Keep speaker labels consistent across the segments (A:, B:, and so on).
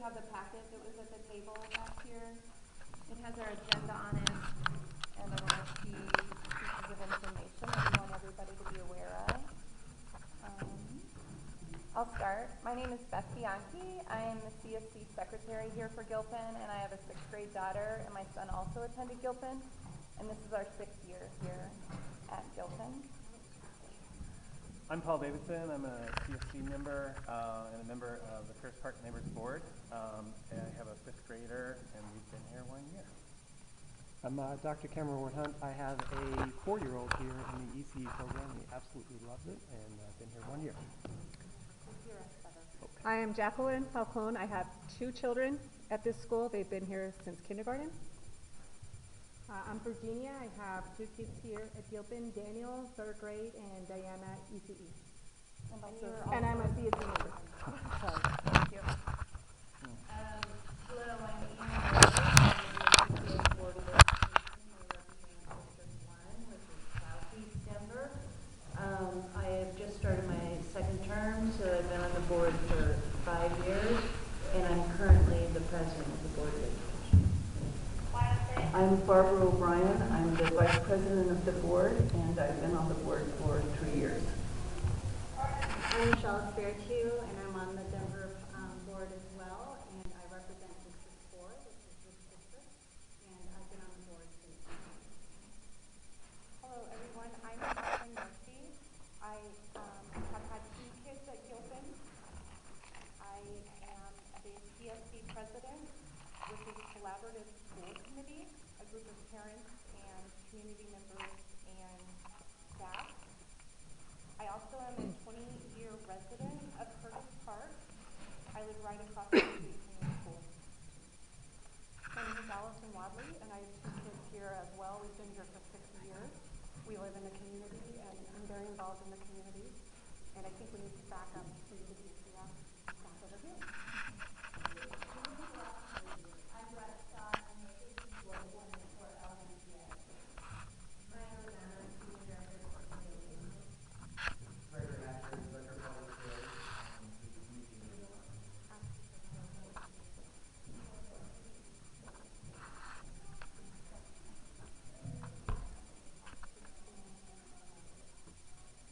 A: have the packet that was at the table back here. It has our agenda on it and a little key pieces of information that we want everybody to be aware of. I'll start. My name is Beth Bianchi. I am the CSC secretary here for Gilpin, and I have a 6th grade daughter, and my son also attended Gilpin, and this is our 6th year here at Gilpin.
B: I'm Paul Davidson. I'm a CSC member and a member of the First Park Neighbors Board. And I have a 5th grader, and we've been here 1 year.
C: I'm Dr. Cameron Warhunt. I have a 4-year-old here in the ECE program. He absolutely loves it, and I've been here 1 year.
D: I am Jacqueline Falcone. I have 2 children at this school. They've been here since kindergarten. I'm Virginia. I have 2 kids here at Gilpin, Daniel, 3rd grade, and Diana, ECE. And I'm a CSC member.
A: Thank you. Hello, I'm Ian Board of Education. I represent District 1, which is Southeast Denver. I have just started my 2nd term, so I've been on the board for 5 years, and I'm currently the president of the Board of Education. I'm Barbara O'Brien. I'm the vice president of the board, and I've been on the board for 3 years.
E: I'm Michelle Spiritu, and I'm on the Denver board as well, and I represent District 4, which is this district, and I've been on the board since.
A: Hello, everyone. I'm Catherine Murphy. I have had 2 kids at Gilpin. I am the CSC president with the Collaborative School Committee, a group of parents and community members and staff. I also am a 20-year resident of Curtis Park. I live right across the street from the school. My name is Allison Wadley, and I have 2 kids here as well. We've been here for 6 years. We live in the community, and I'm very involved in the community. And I think we need to back up to the DCF staff over here.
E: I'm Brett Scott. I'm the safety coordinator for LMCA. My name is Anna, senior director for communication.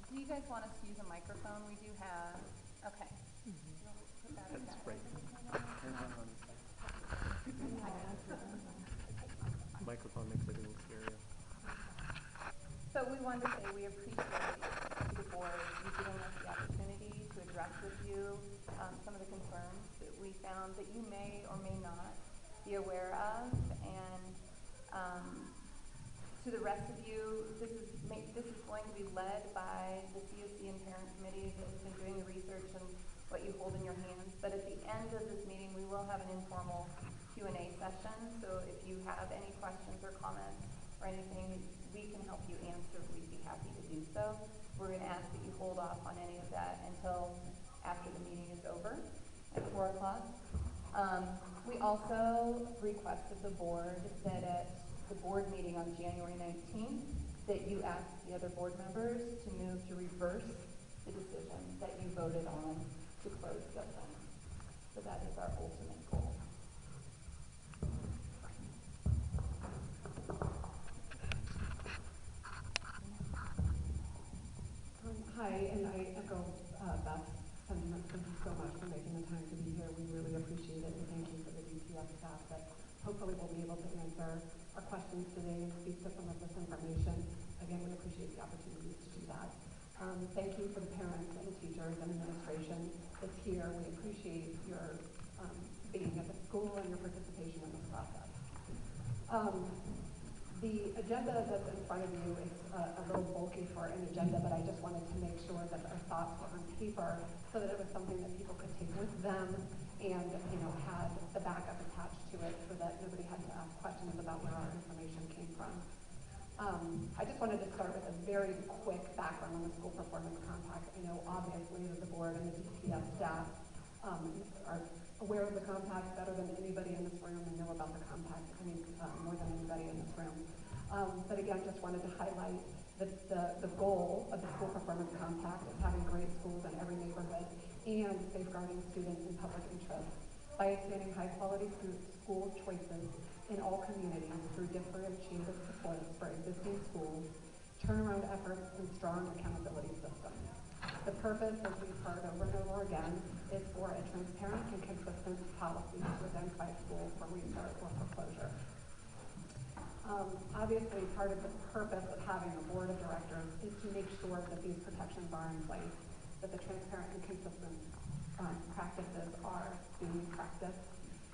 A: Do you guys want us to use a microphone? We do have, okay. Put that in
C: That's
A: that.
C: right. Microphone makes everything stereo.
A: So we wanted to say we appreciate the board you giving us the opportunity to address with you some of the concerns that we found that you may or may not be aware of. And to the rest of you, this is going to be led by the CSC and Parent Committee that has been doing the research and what you hold in your hands. But at the end of this meeting, we will have an informal Q&A session. So if you have any questions or comments or anything we can help you answer, we'd be happy to do so. We're going to ask that you hold off on any of that until after the meeting is over at 4 o'clock. We also request of the board that at the board meeting on January 19th, that you ask the other board members to move to reverse the decision that you voted on to close Gilpin. So that is our ultimate goal.
F: Hi, and I echo Beth's sentiment. Thank you so much for making the time to be here. We really appreciate it, and thank you for the DTF staff that hopefully will be able to answer our questions today and speak to some of this information. Again, we appreciate the opportunity to do that. Thank you for the parents and teachers and administration that's here. We appreciate your being at the school and your participation in this process. The agenda that's in front of you is a little bulky for an agenda, but I just wanted to make sure that our thoughts were on paper so that it was something that people could take with them and, had the backup attached to it so that nobody had to ask questions about where our information came from. I just wanted to start with a very quick background on the School Performance Compact. I know obviously that the board and the DTF staff are aware of the compact better than anybody in this room and know about the compact, more than anybody in this room. But again, just wanted to highlight that the goal of the School Performance Compact is having great schools in every neighborhood and safeguarding students in public interest. by expanding high-quality school choices in all communities through differentiated supports for existing schools, turnaround efforts, and strong accountability systems. The purpose, as we've heard over and over again, is for a transparent and consistent policy to identify schools for restart or for closure. Obviously, part of the purpose of having a board of directors is to make sure that these protections are in place, that the transparent and consistent practices are being practiced,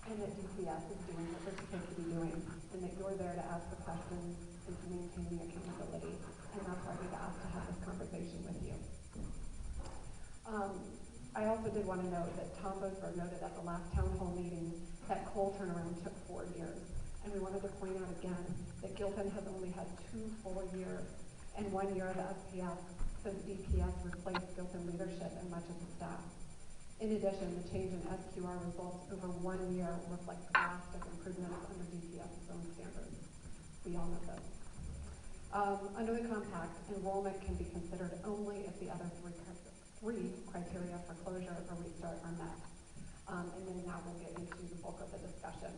F: and that DPS is doing what they're supposed to be doing, and that you're there to ask the questions and to maintain the accountability. And that's why we've asked to have this conversation with you. I also did want to note that Tom Boasberg noted at the last town hall meeting that coal turnaround took 4 years. And we wanted to point out again that Gilpin has only had 2 full years and 1 year of SPS since DPS replaced Gilpin leadership and much of the staff. In addition, the change in SQR results over 1 year reflects drastic improvements under DPS's own standards. We all know this. Under the compact, enrollment can be considered only if the other three criteria for closure or restart are met. And then now we'll get into the bulk of the discussion.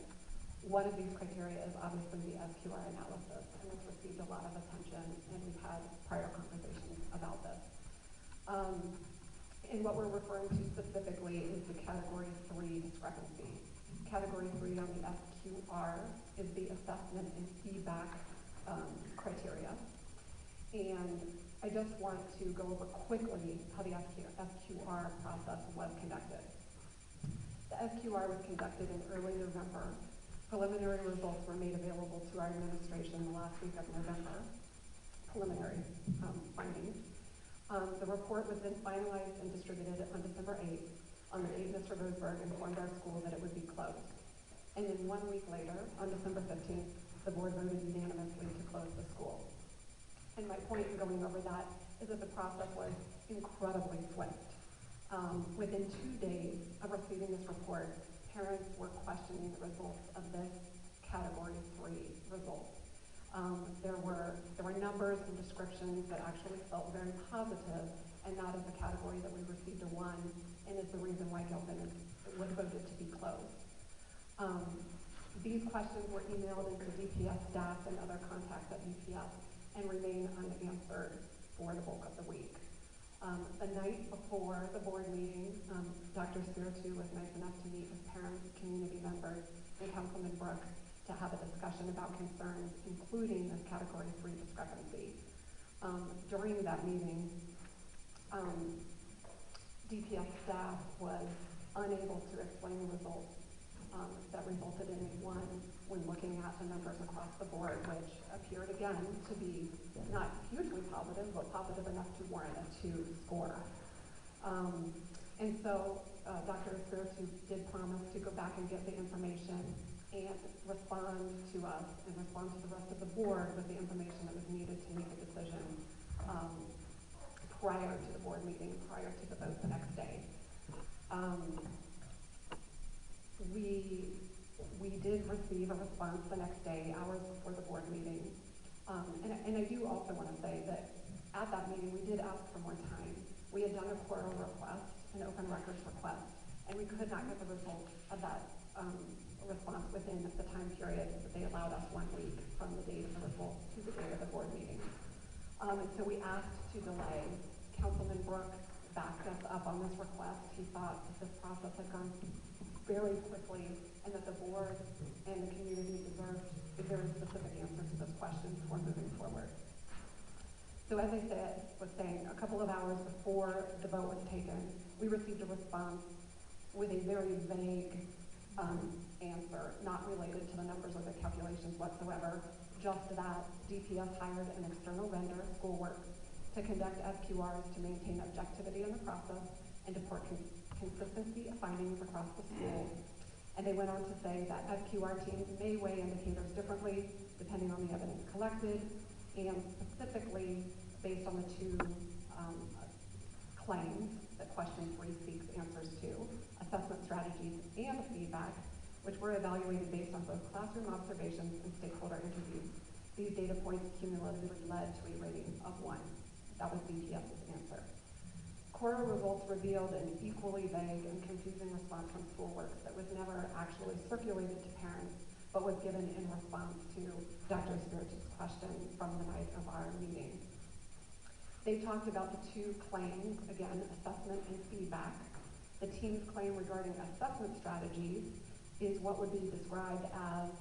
F: One of these criteria is obviously the SQR analysis, and it's received a lot of attention, and we've had prior conversations about this. And what we're referring to specifically is the Category 3 discrepancy. Category 3 on the SQR is the assessment and feedback criteria. And I just want to go over quickly how the SQR process was conducted. The SQR was conducted in early November. Preliminary results were made available to our administration the last week of November. Preliminary findings. The report was then finalized and distributed on December 8th. On the date Mr. Boasberg informed our school that it would be closed. And then 1 week later, on December 15th, the board voted unanimously to close the school. And my point in going over that is that the process was incredibly swift. Within 2 days of receiving this report, parents were questioning the results of this Category 3 result. There were numbers and descriptions that actually felt very positive, and that is the category that we received a 1, and is the reason why Gilpin was voted to be closed. These questions were emailed into DPS staff and other contacts at DPS and remain unanswered for the bulk of the week. The night before the board meeting, Dr. Spiritu was nice enough to meet with parents, community members, and Councilman Brooks to have a discussion about concerns, including this Category 3 discrepancy. During that meeting, DPS staff was unable to explain the results that resulted in a 1 when looking at the numbers across the board, which appeared again to be not hugely positive, but positive enough to warrant a 2 score. And so Dr. Espiritu did promise to go back and get the information and respond to us and respond to the rest of the board with the information that was needed to make a decision prior to the board meeting, prior to the vote the next day. We did receive a response the next day, hours before the board meeting. And I do also want to say that at that meeting, we did ask for more time. We had done a quarrel request, an open records request, and we could not get the results of that response within the time period that they allowed us 1 week from the date of the results to the date of the board meeting. And so we asked to delay. Councilman Brooks backed us up on this request. He thought that this process had gone very quickly and that the board and the community deserved a very specific answer to this question before moving forward. So as I was saying, a couple of hours before the vote was taken, we received a response with a very vague answer, not related to the numbers or the calculations whatsoever, just that DPS hired an external vendor, Schoolworks, to conduct SQRs to maintain objectivity in the process and to support consistency of findings across the school. And they went on to say that SQR teams may weigh indicators differently depending on the evidence collected, and specifically based on the 2 claims that question 3 seeks answers to, assessment strategies and feedback, which were evaluated based on both classroom observations and stakeholder interviews. These data points cumulatively led to a rating of 1. That was DPS's answer. Cora results revealed an equally vague and confusing response from schoolwork that was never actually circulated to parents, but was given in response to Dr. Spirich's question from the night of our meeting. They talked about the two claims, again, assessment and feedback. The team's claim regarding assessment strategies is what would be described as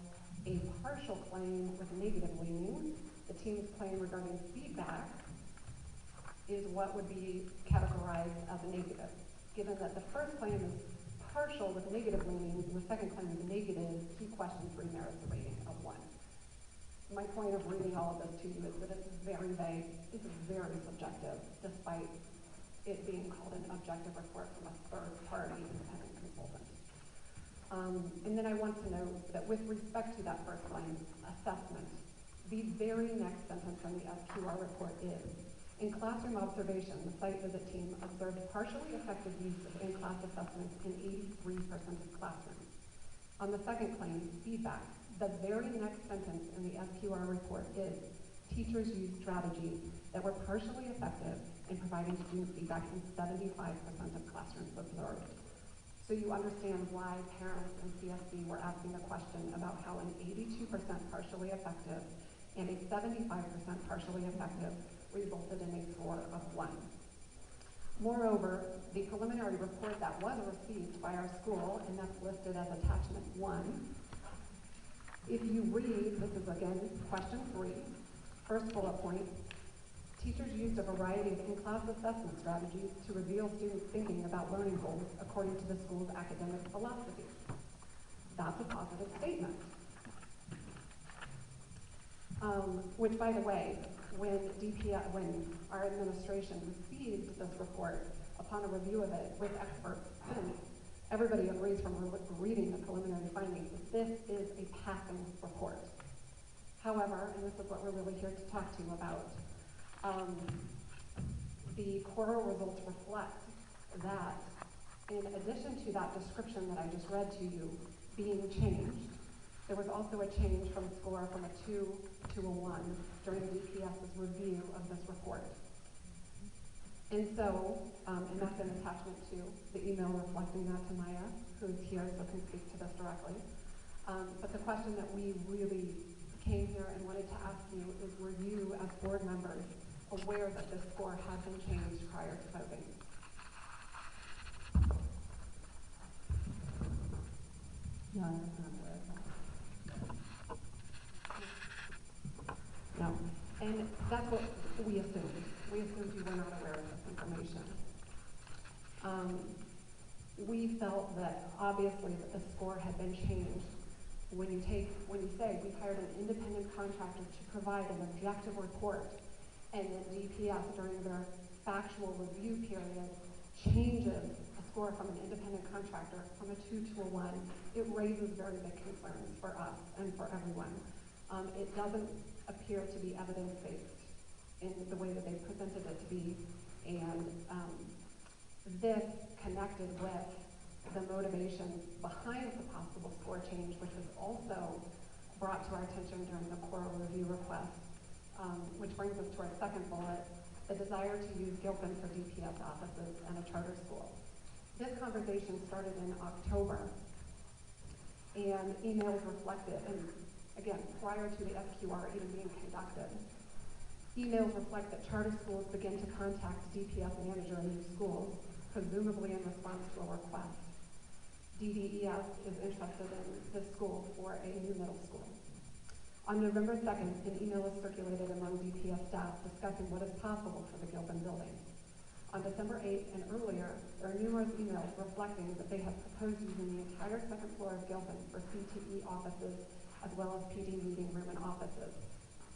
F: a partial claim with negative leaning. The team's claim regarding feedback is what would be categorized as a negative. Given that the first claim is partial with negative leanings and the second claim is negative, key question 3 merits a rating of 1. My point of reading all of this to you is that it's very vague, it's very subjective, despite it being called an objective report from a third-party independent consultant. And then I want to note that with respect to that first claim, assessment, the very next sentence from the SQR report is, in classroom observation, the site visit team observed partially effective use of in-class assessments in 83% of classrooms. On the second claim, feedback, the very next sentence in the SQR report is, teachers used strategies that were partially effective in providing student feedback in 75% of classrooms observed. So you understand why parents and CSB were asking the question about how an 82% partially effective and a 75% partially effective resulted in a score of 1. Moreover, the preliminary report that was received by our school, and that's listed as attachment 1, if you read, this is again question 3, first bullet point, teachers used a variety of in-class assessment strategies to reveal students' thinking about learning goals according to the school's academic philosophy. That's a positive statement. Which, by the way, when our administration received this report, upon a review of it with experts, everybody agrees from reading the preliminary findings that this is a passing report. However, and this is what we're really here to talk to you about, the Cora results reflect that in addition to that description that I just read to you being changed, there was also a change from score from a 2 to a 1 during DPS's review of this report. And so, and that's an attachment to the email reflecting that to Maya, who's here so can speak to this directly. But the question that we really came here and wanted to ask you is, were you as board members aware that this score had been changed prior to voting?
E: No, I was not aware of that.
F: No. And that's what we assumed. We assumed you were not aware of this information. We felt that obviously that the score had been changed. When you say we hired an independent contractor to provide an objective report, and then DPS during their factual review period changes a score from an independent contractor from a 2 to a 1, it raises very big concerns for us and for everyone. It doesn't appear to be evidence-based in the way that they presented it to be, and this connected with the motivation behind the possible score change, which was also brought to our attention during the Cora review request, which brings us to our second bullet, the desire to use Gilpin for DPS offices and a charter school. This conversation started in October, and emails reflected, and again, prior to the SQR even being conducted, emails reflect that charter schools begin to contact DPS manager in new schools, presumably in response to a request. DDES is interested in this school for a new middle school. On November 2nd, an email is circulated among DPS staff discussing what is possible for the Gilpin building. On December 8th and earlier, there are numerous emails reflecting that they have proposed using the entire second floor of Gilpin for CTE offices as well as PD meeting room and offices,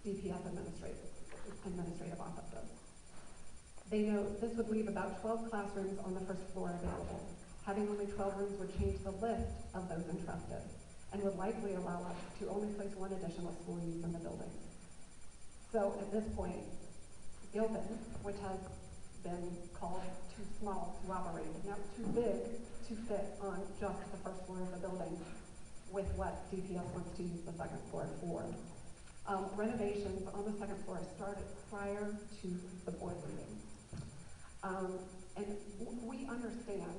F: DPS administrative offices. They note this would leave about 12 classrooms on the first floor available. Having only 12 rooms would change the list of those interested and would likely allow us to only place one additional school use in the building. So at this point, Gilpin, which has been called too small to operate, now too big to fit on just the first floor of the building with what DPS wants to use the second floor for. Renovations on the second floor started prior to the board meeting. And we understand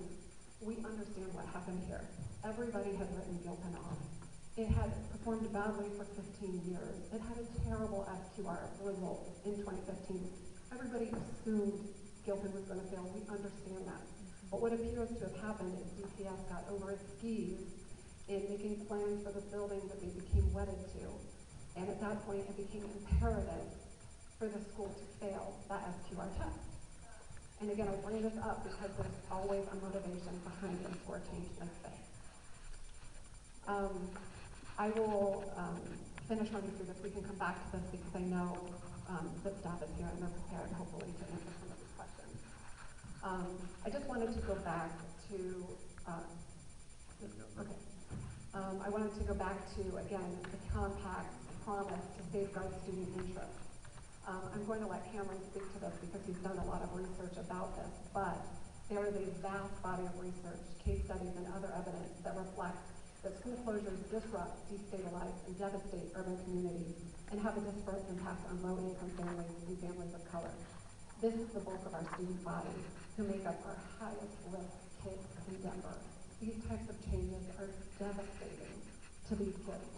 F: what happened here. Everybody had written Gilpin off. It had performed badly for 15 years. It had a terrible SQR result in 2015. Everybody assumed Gilpin was going to fail. We understand that. But what appears to have happened is DPS got over its skis in making plans for the building that they became wedded to. And at that point, it became imperative for the school to fail that SQR test. And again, I bring this up because there's always a motivation behind a score change like this. I will finish running through this. We can come back to this because I know that staff is here and they're prepared, hopefully, to answer some of these questions. I just wanted to go back to, I wanted to go back to, again, the compact's promise to safeguard student interest. I'm going to let Cameron speak to this because he's done a lot of research about this, but there is a vast body of research, case studies, and other evidence that reflect that school closures disrupt, destabilize, and devastate urban communities and have a disparate impact on low-income families and families of color. This is the bulk of our student body who make up our highest risk kids in Denver. These types of changes are devastating to these kids.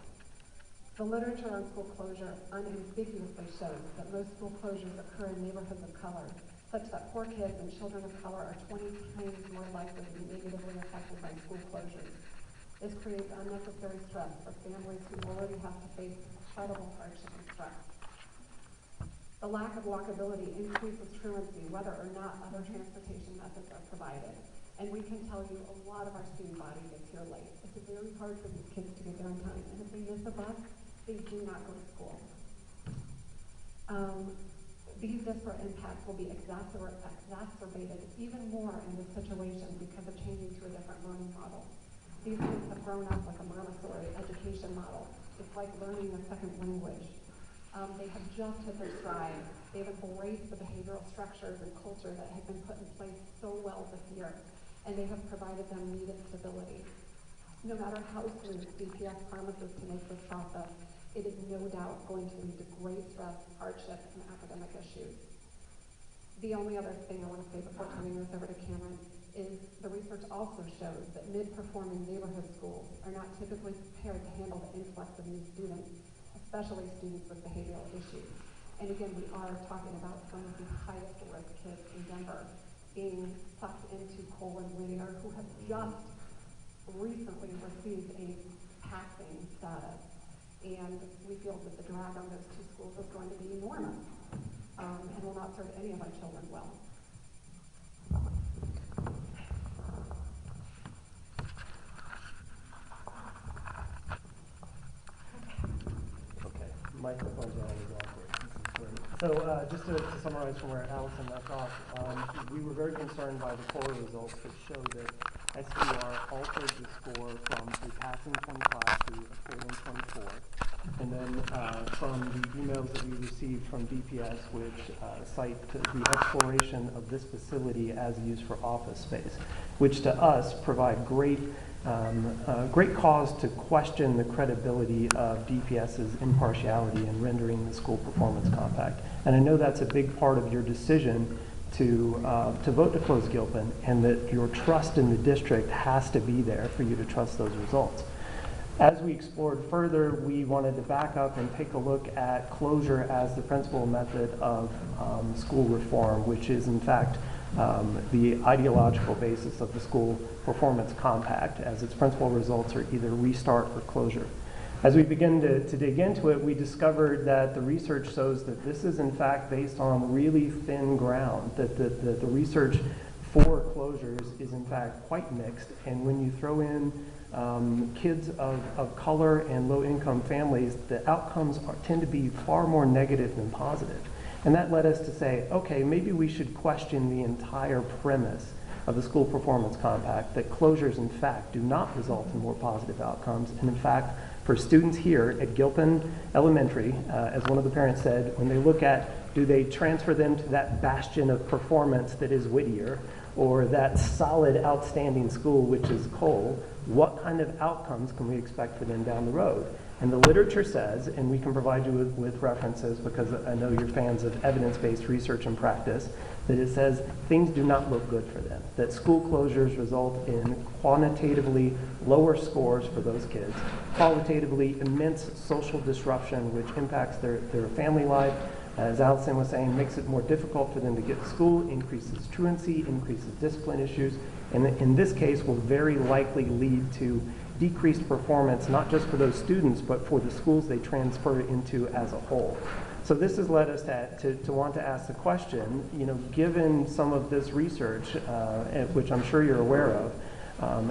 F: The literature on school closure unambiguously shows that most school closures occur in neighborhoods of color, such that poor kids and children of color are 20 times more likely to be negatively affected by school closures. This creates unnecessary stress for families who already have to face incredible hardship and stress. The lack of walkability increases truancy whether or not other transportation methods are provided. And we can tell you a lot of our student body gets here late. It's very hard for these kids to get there on time. And if they miss a bus, they do not go to school. These disparate impacts will be exacerbated even more in this situation because of changing to a different learning model. These kids have grown up like a Montessori education model. It's like learning a second language. They have just hit their stride. They've embraced the behavioral structures and culture that have been put in place so well this year, and they have provided them needed stability. No matter how soon DPS promises to make this process, it is no doubt going to lead to great stress, hardship, and academic issues. The only other thing I want to say before turning this over to Cameron is the research also shows that mid-performing neighborhood schools are not typically prepared to handle the influx of new students, especially students with behavioral issues. And again, we are talking about some of the highest risk kids in Denver being sucked into Colin Linear, who have just recently received a passing status. And we feel that the drag on those two schools is going to be enormous and will not serve any of our children well.
C: Microphones are always awkward. This is great. So just to summarize from where Allison left off, we were very concerned by the core results that showed that SQR altered the score from a passing 25 to a failing 24. And then from the emails that we received from DPS, which cite the exploration of this facility as used for office space, which to us provide great cause to question the credibility of DPS's impartiality in rendering the school performance compact. And I know that's a big part of your decision to vote to close Gilpin, and that your trust in the district has to be there for you to trust those results. As we explored further, we wanted to back up and take a look at closure as the principal method of school reform, which is in fact the ideological basis of the school performance compact, as its principal results are either restart or closure. As we begin to dig into it, we discovered that the research shows that this is in fact based on really thin ground, that the research for closures is in fact quite mixed, and when you throw in kids of color and low-income families, the outcomes tend to be far more negative than positive. And that led us to say, okay, maybe we should question the entire premise of the school performance compact, that closures in fact do not result in more positive outcomes. And in fact, for students here at Gilpin Elementary, as one of the parents said, when they look at, do they transfer them to that bastion of performance that is Whittier, or that solid, outstanding school, which is Cole, what kind of outcomes can we expect for them down the road? And the literature says, and we can provide you with references because I know you're fans of evidence-based research and practice, that it says things do not look good for them, that school closures result in quantitatively lower scores for those kids, qualitatively immense social disruption which impacts their family life, as Allison was saying, makes it more difficult for them to get to school, increases truancy, increases discipline issues, and in this case will very likely lead to decreased performance, not just for those students, but for the schools they transfer into as a whole. So this has led us to want to ask the question, given some of this research, which I'm sure you're aware of,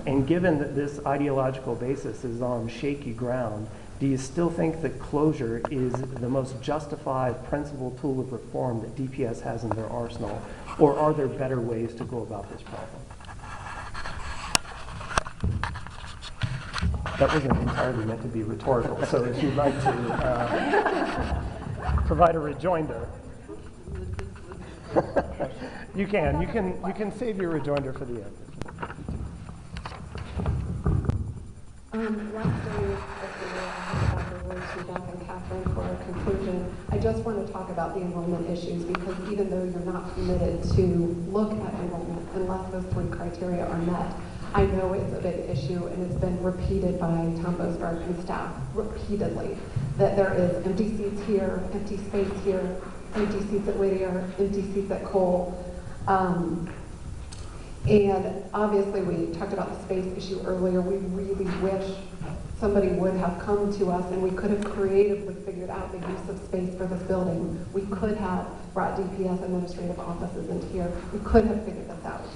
C: and given that this ideological basis is on shaky ground, do you still think that closure is the most justified principal tool of reform that DPS has in their arsenal, or are there better ways to go about this problem? That wasn't entirely meant to be rhetorical, so if you'd like to provide a rejoinder. You can save your rejoinder for the end.
F: Last day of the year, I hand back the word to Beth and Catherine for a conclusion. I just want to talk about the enrollment issues because even though you're not permitted to look at enrollment unless those 3 criteria are met, I know it's a big issue and it's been repeated by Tom Boasberg and staff repeatedly that there is empty seats here, empty space here, empty seats at Whittier, empty seats at Cole. And obviously we talked about the space issue earlier. We really wish somebody would have come to us and we could have creatively figured out the use of space for this building. We could have brought DPS administrative offices into here. We could have figured this out.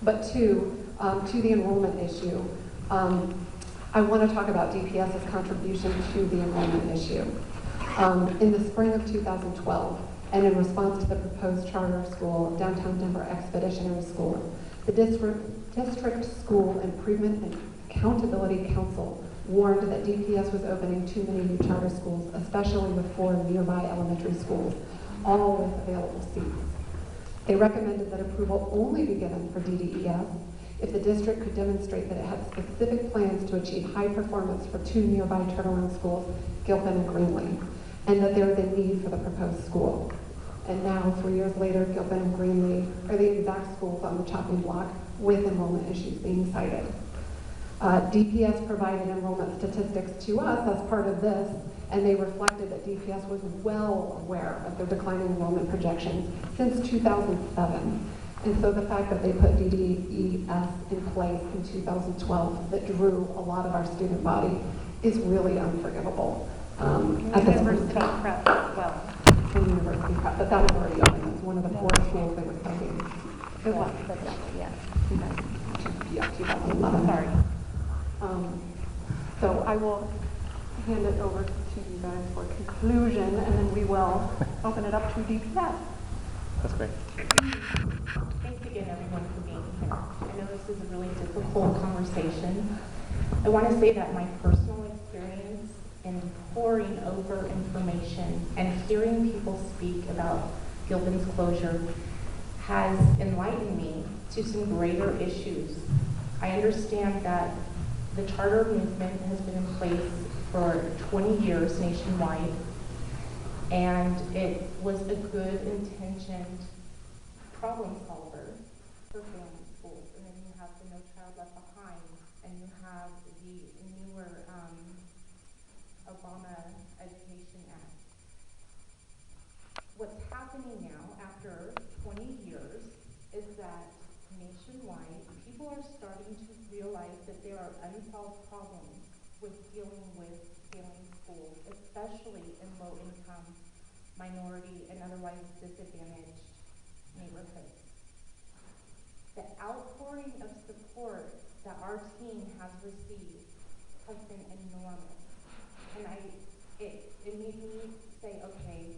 F: But to the enrollment issue, I want to talk about DPS's contribution to the enrollment issue. In the spring of 2012, and in response to the proposed charter school, Downtown Denver Expeditionary School, the District School Improvement and Accountability Council warned that DPS was opening too many new charter schools, especially with 4 nearby elementary schools, all with available seats. They recommended that approval only be given for DDES if the district could demonstrate that it had specific plans to achieve high performance for 2 nearby turnaround schools, Gilpin and Greenlee, and that there is a need for the proposed school. And now, 3 years later, Gilpin and Greenlee are the exact schools on the chopping block with enrollment issues being cited. DPS provided enrollment statistics to us as part of this, and they reflected that DPS was well aware of their declining enrollment projections since 2007. And so the fact that they put DDES in place in 2012 that drew a lot of our student body is really unforgivable.
A: University prep as well.
F: And university prep, but that was already open. It was one of the 4 schools that was funding.
A: It was, but yeah.
F: Yeah, 2011.
A: Sorry.
F: So I will hand it over to you guys for conclusion, and then we will open it up to DPS.
B: That's great.
G: Thanks again, everyone, for being here. I know this is a really difficult conversation. I want to say that my personal experience in poring over information and hearing people speak about Gilpin's closure has enlightened me to some greater issues. I understand that the charter movement has been in place for 20 years nationwide, and it was a good intentioned problem solver for family schools. And then you have the No Child Left Behind, and you have the newer Obama Education Act. What's happening now after 20 years is that nationwide, people are starting to realize that there are unsolved problems with dealing with failing schools, especially in low-income, minority, and otherwise disadvantaged neighborhoods. The outpouring of support that our team has received has been enormous. And it made me say, okay,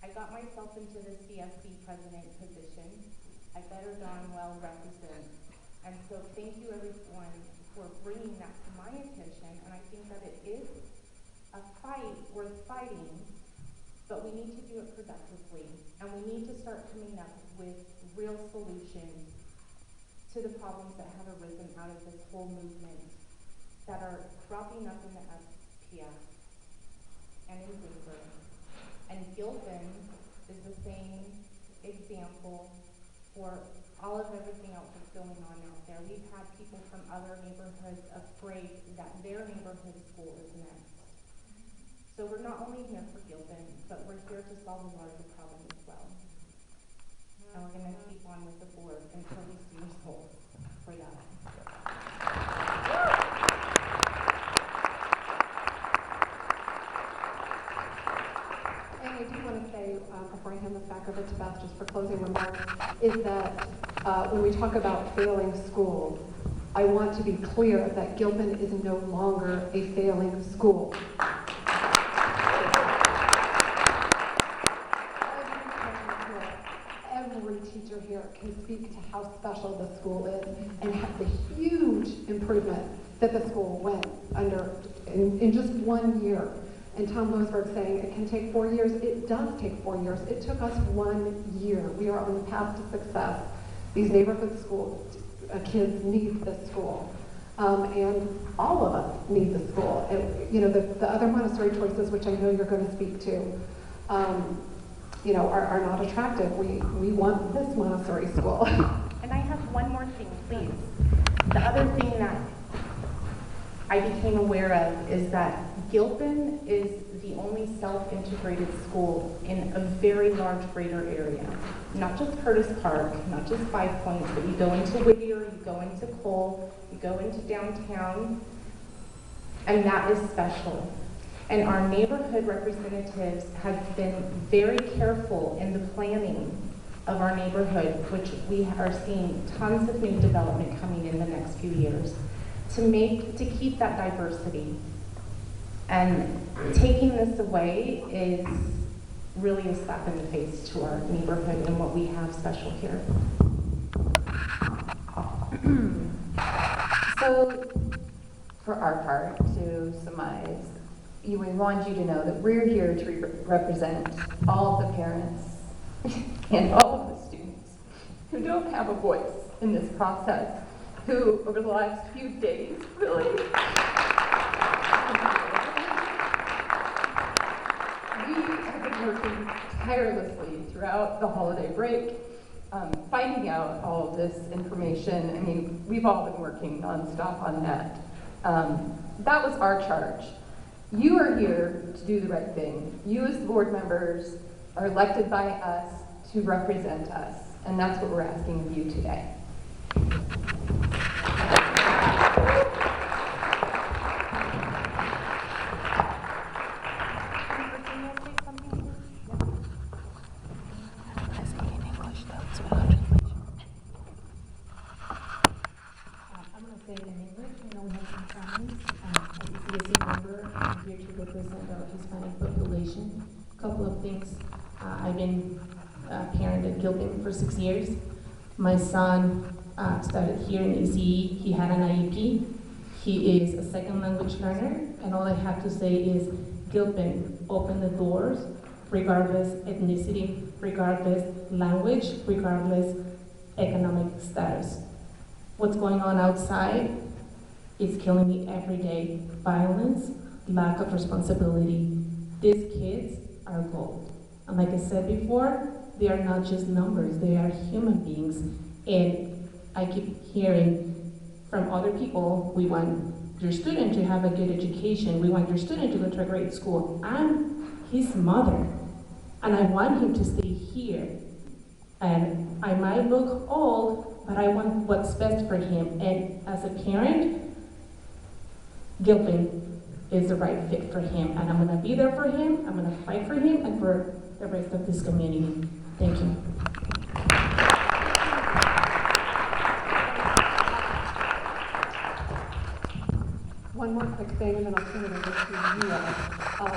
G: I got myself into the CSC president position. I better darn well represent. And so thank you everyone for bringing that to my attention. And I think that it is a fight worth fighting, but we need to do it productively. And we need to start coming up with real solutions to the problems that have arisen out of this whole movement that are cropping up in the SPF and in Denver. And Gilpin is the same example for all of everything else that's going on out there. We've had people from other neighborhoods afraid that their neighborhood school is next. So we're not only here for Gilpin, but we're here to solve a larger problem as well. And we're going to keep on with the board until we see results for that.
F: And I do want to say, before I hand this back over to Beth, just for closing remarks, is that when we talk about failing school, I want to be clear that Gilpin is no longer a failing school. Every teacher here can speak to how special the school is and the huge improvement that the school went under in just 1 year. And Tom Losberg saying it can take 4 years. It does take 4 years. It took us 1 year. We are on the path to success. These neighborhood school kids need this school. And all of us need the school. And, you know, the other Montessori choices, which I know you're going to speak to, you know, are not attractive. We want this Montessori school.
G: And I have one more thing, please. The other thing that I became aware of is that Gilpin is the only self-integrated school in a very large greater area. Not just Curtis Park, not just 5 Points, but you go into Whittier, you go into Cole, you go into downtown, and that is special. And our neighborhood representatives have been very careful in the planning of our neighborhood, which we are seeing tons of new development coming in the next few years, to keep that diversity. And taking this away is really a slap in the face to our neighborhood and what we have special here.
H: So, for our part, to surmise, we want you to know that we're here to represent all of the parents and all of the students who don't have a voice in this process, who over the last few days really we have been working tirelessly throughout the holiday break, finding out all of this information. I mean, we've all been working nonstop on that. That was our charge. You are here to do the right thing. You as the board members are elected by us to represent us, and that's what we're asking of you today.
I: I've been a parent at Gilpin for 6 years. My son started here in ECE. He had an IEP. He is a second language learner, and all I have to say is Gilpin opened the doors, regardless ethnicity, regardless language, regardless economic status. What's going on outside is killing me every day. Violence, lack of responsibility. These kids are gold. And like I said before, they are not just numbers, they are human beings. And I keep hearing from other people, we want your student to have a good education, we want your student to go to a great school. I'm his mother, and I want him to stay here. And I might look old, but I want what's best for him. And as a parent, Gilpin is the right fit for him. And I'm gonna be there for him, I'm gonna fight for him, and for the rest of this community. Thank you.
F: One more quick thing, and then I'll turn it over to you all.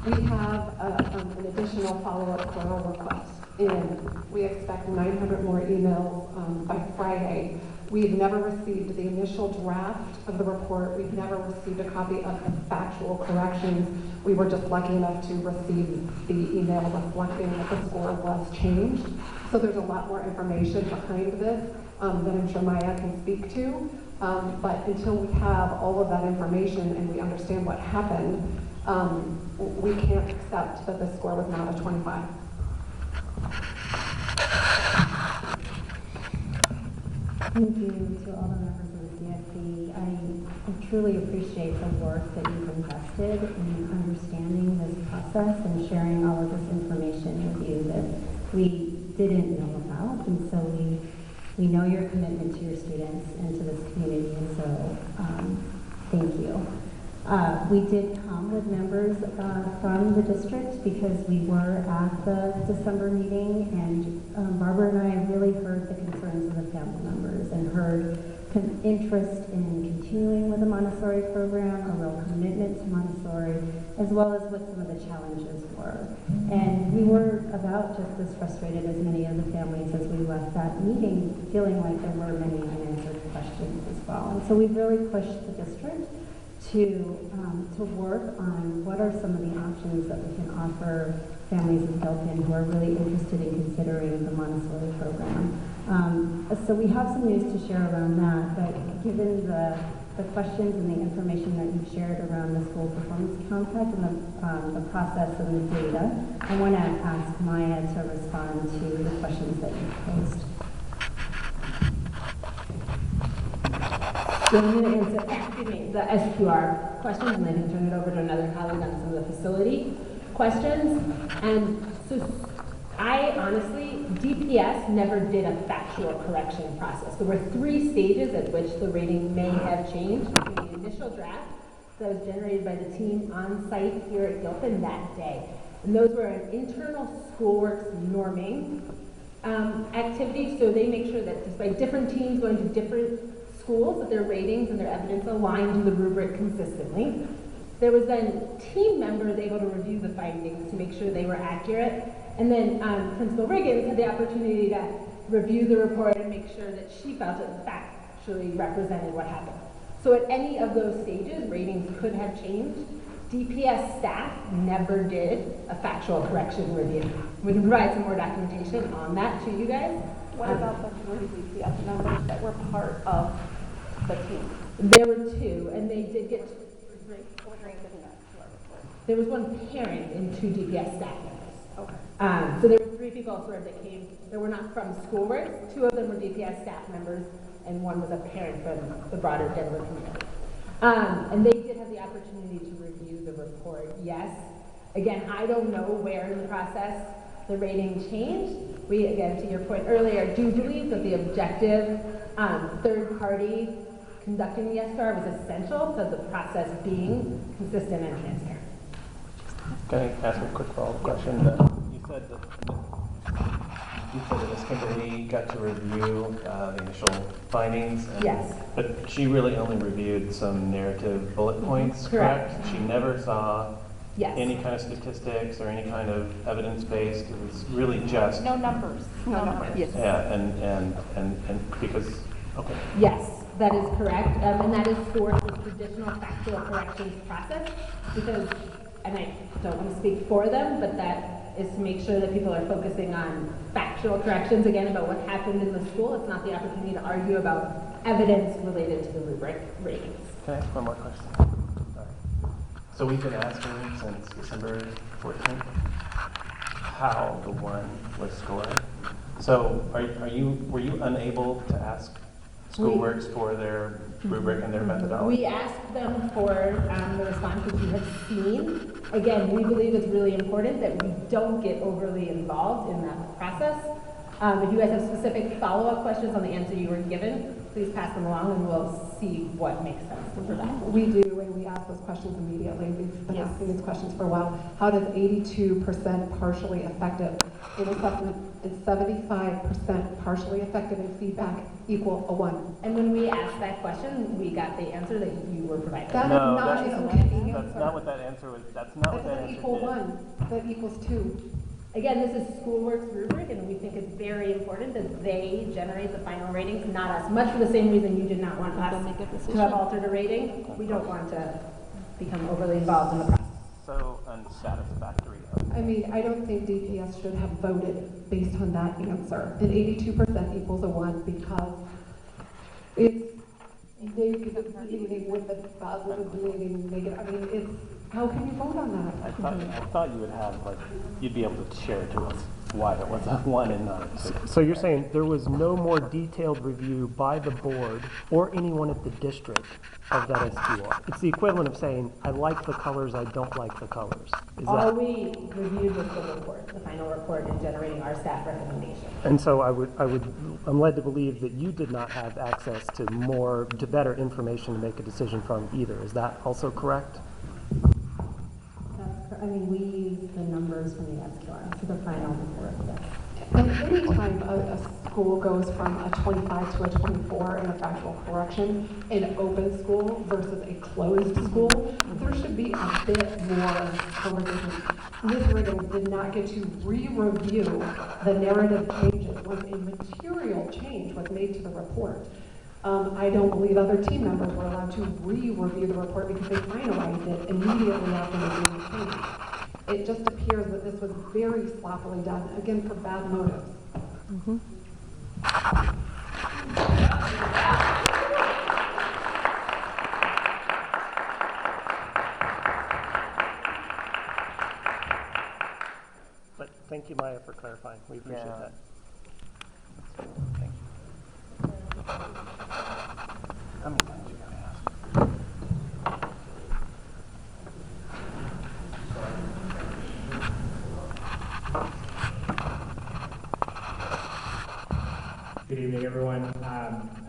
F: We have an additional follow-up referral request in. We expect 900 more emails by Friday. We've never received the initial draft of the report. We've never received a copy of the factual corrections. We were just lucky enough to receive the email reflecting that the score was changed. So there's a lot more information behind this that I'm sure Maya can speak to. But until we have all of that information and we understand what happened, we can't accept that the score was not a 25.
E: Thank you to all the members of the CSC. I truly appreciate the work that you've invested in understanding this process and sharing all of this information with you that we didn't know about. And so we know your commitment to your students and to this community, and so thank you. We did come with members from the district because we were at the December meeting, and Barbara and I really heard the concerns of the family members and heard interest in continuing with the Montessori program, a real commitment to Montessori, as well as what some of the challenges were. And we were about just as frustrated as many of the families as we left that meeting, feeling like there were many unanswered questions as well. And so we've really pushed the district to work on what are some of the options that we can offer families in Gilpin who are really interested in considering the Montessori program. So we have some news to share around that, but given the questions and the information that you've shared around the school performance contract and the process and the data, I want to ask Maya to respond to the questions that you've posed.
I: So I'm going to answer the SQR questions, and then I can turn it over to another colleague on some of the facility questions. And so I honestly, DPS never did a factual correction process. There were 3 stages at which the rating may have changed between the initial draft that was generated by the team on site here at Gilpin that day. And those were an internal schoolworks norming activity, so they make sure that despite different teams going to different schools, that their ratings and their evidence aligned to the rubric consistently. There was then team members able to review the findings to make sure they were accurate. And then Principal Riggins had the opportunity to review the report and make sure that she felt it factually represented what happened. So at any of those stages, ratings could have changed. DPS staff never did a factual correction review. We can provide some more documentation on that to you guys.
F: What about the 3 DPS members that were part of the team?
I: There were 2, and they did get. There was 1 parent and 2 DPS staff members.
F: Okay.
I: So there were 3 people sort of that came. They were not from schoolwork. 2 of them were DPS staff members, and 1 was a parent from the broader Denver community. And they did have the opportunity to review the report. Yes. Again, I don't know where in the process the rating changed. We, again, to your point earlier, do believe that the objective third party conducting the SR was essential to the process being consistent and transparent.
B: Can I ask a quick follow-up question? You said that Ms. Kimberly got to review the initial findings.
I: Yes.
B: But she really only reviewed some narrative bullet points, correct? She never saw any kind of statistics or any kind of evidence-based. It was really just
F: No numbers. No numbers. Yes.
B: yeah, and because okay.
I: Yes, that is correct, and that is for the traditional factual corrections process, because, and I don't want to speak for them, but that is to make sure that people are focusing on factual corrections, again, about what happened in the school. It's not the opportunity to argue about evidence related to the rubric ratings.
B: Can I ask one more question? Sorry. So we've been asking since December 14th how the 1 was scored. So were you unable to ask Schoolworks for their rubric and their methodology?
I: We asked them for the responses you have seen. Again, we believe it's really important that we don't get overly involved in that process. If you guys have specific follow-up questions on the answer you were given, please pass them along and we'll see what makes sense for that.
F: We do, and we ask those questions immediately. We've been asking these questions for a while. How does 82% partially effective in assessment and 75% partially effective in feedback equal a 1?
I: And when we asked that question, we got the answer that you were providing.
F: That
B: No,
F: is not
B: that's-
F: an okay answer.
B: That's not what that answer was. That's not what that
F: doesn't
B: answer
F: equal
B: did.
F: 1. That equals 2.
I: Again, this is Schoolworks rubric, and we think it's very important that they generate the final ratings, not us. Much for the same reason you did not want us to have altered a rating. We don't want to become overly involved in the process.
B: So unsatisfactory.
F: I mean, I don't think DPS should have voted based on that answer. And 82% equals a 1 because it's maybe with the positive, maybe negative. I mean, it's, how can you vote on that?
B: I thought you would have, like, you'd be able to share it to us. why it was a 1 and not a 2.
C: So you're saying there was no more detailed review by the board or anyone at the district of that SQR? It's the equivalent of saying, I like the colors, I don't like the colors. Is
J: All
C: that?
J: we reviewed was the report, the final report, and generating our staff recommendation.
C: And so I'm led to believe that you did not have access to better information to make a decision from either. Is that also correct?
E: I mean, we use the numbers from the SQR, so the final report, yes.
F: And anytime a school goes from a 25 to a 24 in a factual correction in an open school versus a closed school, there should be a bit more conversation. Ms. Riggins did not get to re-review the narrative changes once a material change was made to the report. I don't believe other team members were allowed to re-review the report because they finalized it immediately after making the change. It just appears that this was very sloppily done, again, for bad motives.
C: But thank you, Maya, for clarifying. We appreciate
B: Yeah.
C: that.
B: Thank you. How many times you gotta ask?
K: Good evening, everyone.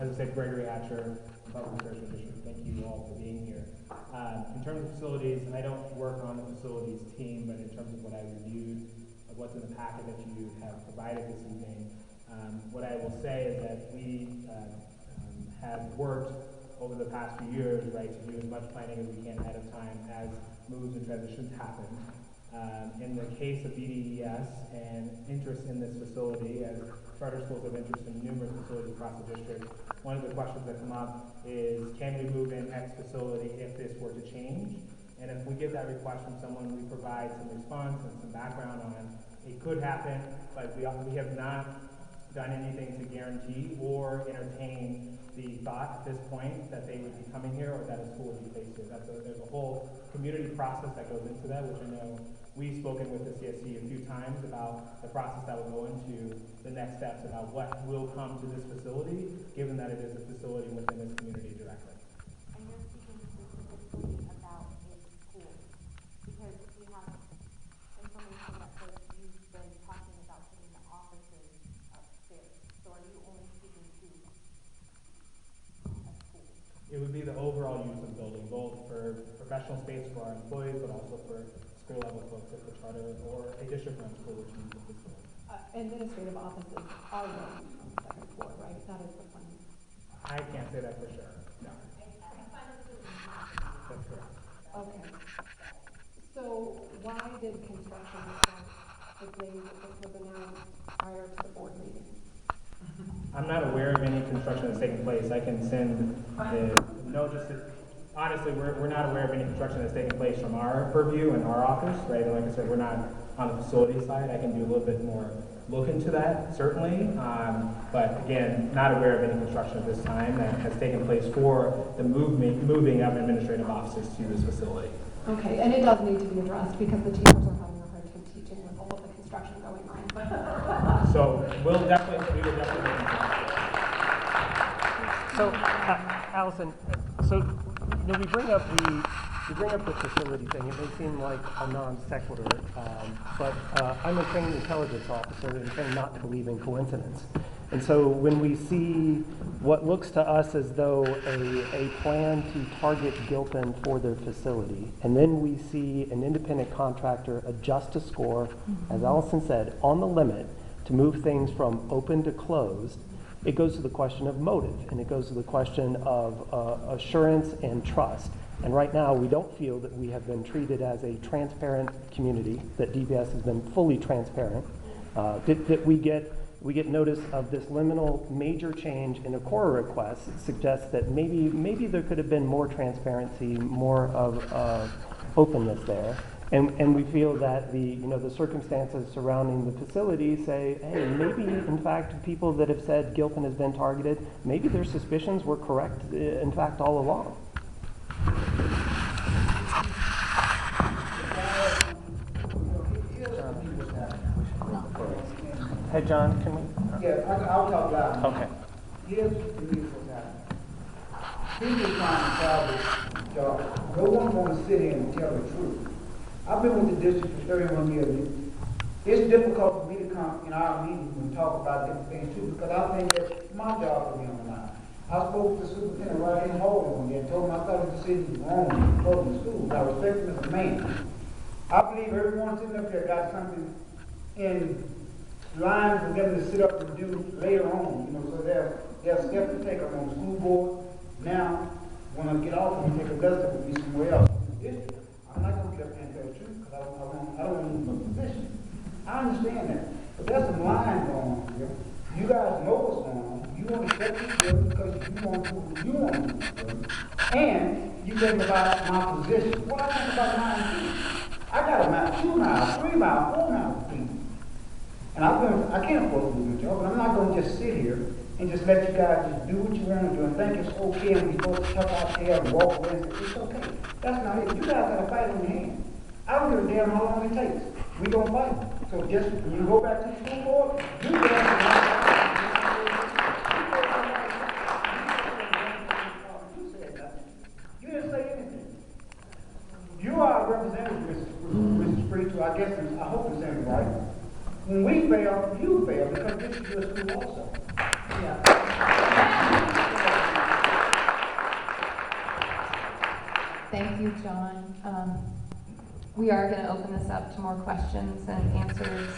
K: As I said, Gregory Hatcher, Public Service District. Thank you all for being here. In terms of facilities, I don't work on the facilities team, but in terms of what I reviewed, of what's in the packet that you have provided this evening, what I will say is that we have worked over the past few years, right, to do as much planning as we can ahead of time as moves and transitions happen. In the case of BDES and interest in this facility, as charter schools have interest in numerous facilities across the district, one of the questions that come up is, can we move in X facility if this were to change? And if we get that request from someone, we provide some response and some background on it could happen, but we have not done anything to guarantee or entertain the thought at this point that they would be coming here or that a school would be placed here. There's a whole community process that goes into that, which I know we've spoken with the CSC a few times about the process that will go into the next steps about what will come to this facility, given that it is a facility within this community directly.
L: And you're speaking specifically about a school, because we have information that says you've been talking about putting the offices upstairs. So are you only speaking to a school?
K: It would be the overall use of the building, both for professional space for our employees, but also for school level folks at the charter or a district run school which uses the facility.
F: Administrative offices are going on the second floor, right? That is the plan.
K: I can't say that for sure. No. That's correct.
F: Okay. So why did construction start the day that was announced prior to the board meeting?
K: I'm not aware of any construction that's taking place. I can send honestly, we're not aware of any construction that's taking place from our purview in our office, right? And like I said, we're not on the facility side. I can do a little bit more look into that, certainly. But again, not aware of any construction at this time that has taken place for the moving of administrative offices to this facility.
F: Okay, and it does need to be addressed because the teachers are having a hard time teaching with all of the construction going on.
K: So we will definitely look into that.
C: So, Allison, we bring up the facility thing. It may seem like a non sequitur, but I'm a trained intelligence officer and trained not to believe in coincidence. And so when we see what looks to us as though a plan to target Gilpin for their facility, and then we see an independent contractor adjust a score, as Allison said, on the limit to move things from open to closed, it goes to the question of motive, and it goes to the question of assurance and trust. And right now, we don't feel that we have been treated as a transparent community, that DPS has been fully transparent, that we get notice of this liminal major change in a core request. It suggests that maybe there could have been more transparency, more of openness there. And we feel that the circumstances surrounding the facility say, hey, maybe in fact people that have said Gilpin has been targeted, maybe their suspicions were correct in fact all along.
B: Hey, John, can we?
M: Yeah, I'll talk loud.
B: Okay.
M: Here's the news what's happening. People trying to solve this job. No one's going to sit here and tell the truth. I've been with the district for 31 years. It's difficult for me to come in our meetings and talk about different things too, because I think that my job will be on the line. I spoke to the superintendent right in the hallway one day and told him I thought his decision was wrong in closing schools. I respect him as a man. I believe everyone sitting up here got something in line for them to sit up and do later on, so there are steps to take. I'm on the school board now. When I get off and take a dust up and be somewhere else in the district, I'm not going to get up there and tell the truth because I don't want to lose my position. I understand that, but there's some lines going on here. You guys know what's going on. You want to step this bill because you want to do what you want to do. And you think about my position. What I think about mine too. I got a mile, 2 miles, 3 miles, 4 miles to feed. And I can't afford to lose my job, but I'm not going to just sit here and just let you guys just do what you want to do and think it's okay and we're supposed to tuck out there and walk away and say, it's okay. That's not it. You guys got a fight in your hand. I don't give a damn how long it takes. We're going to fight. So just when you go back to the school board, you guys you didn't say anything. You are a representative, Mrs. Priest, so I guess I hope I'm saying it right. When we fail, you fail because this is your school also. Yeah.
H: Thank you, John. We are going to open this up to more questions and answers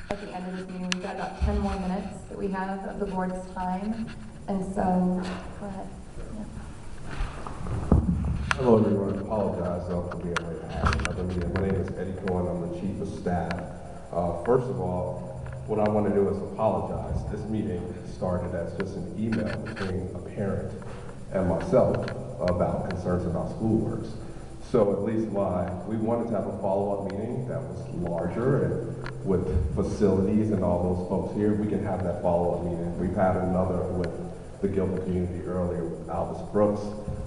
H: at the end of this meeting. We've got about 10 more minutes that we have of the board's time. And so, go ahead. Yeah.
N: Hello, everyone. I apologize for being late. I had another meeting. My name is Eddie Cohen. I'm the Chief of Staff. First of all, what I want to do is apologize. This meeting started as just an email between a parent and myself about concerns about schoolworks. So at least we wanted to have a follow-up meeting that was larger and with facilities and all those folks here. We can have that follow-up meeting. We've had another with the Gilpin community earlier with Albus Brooks.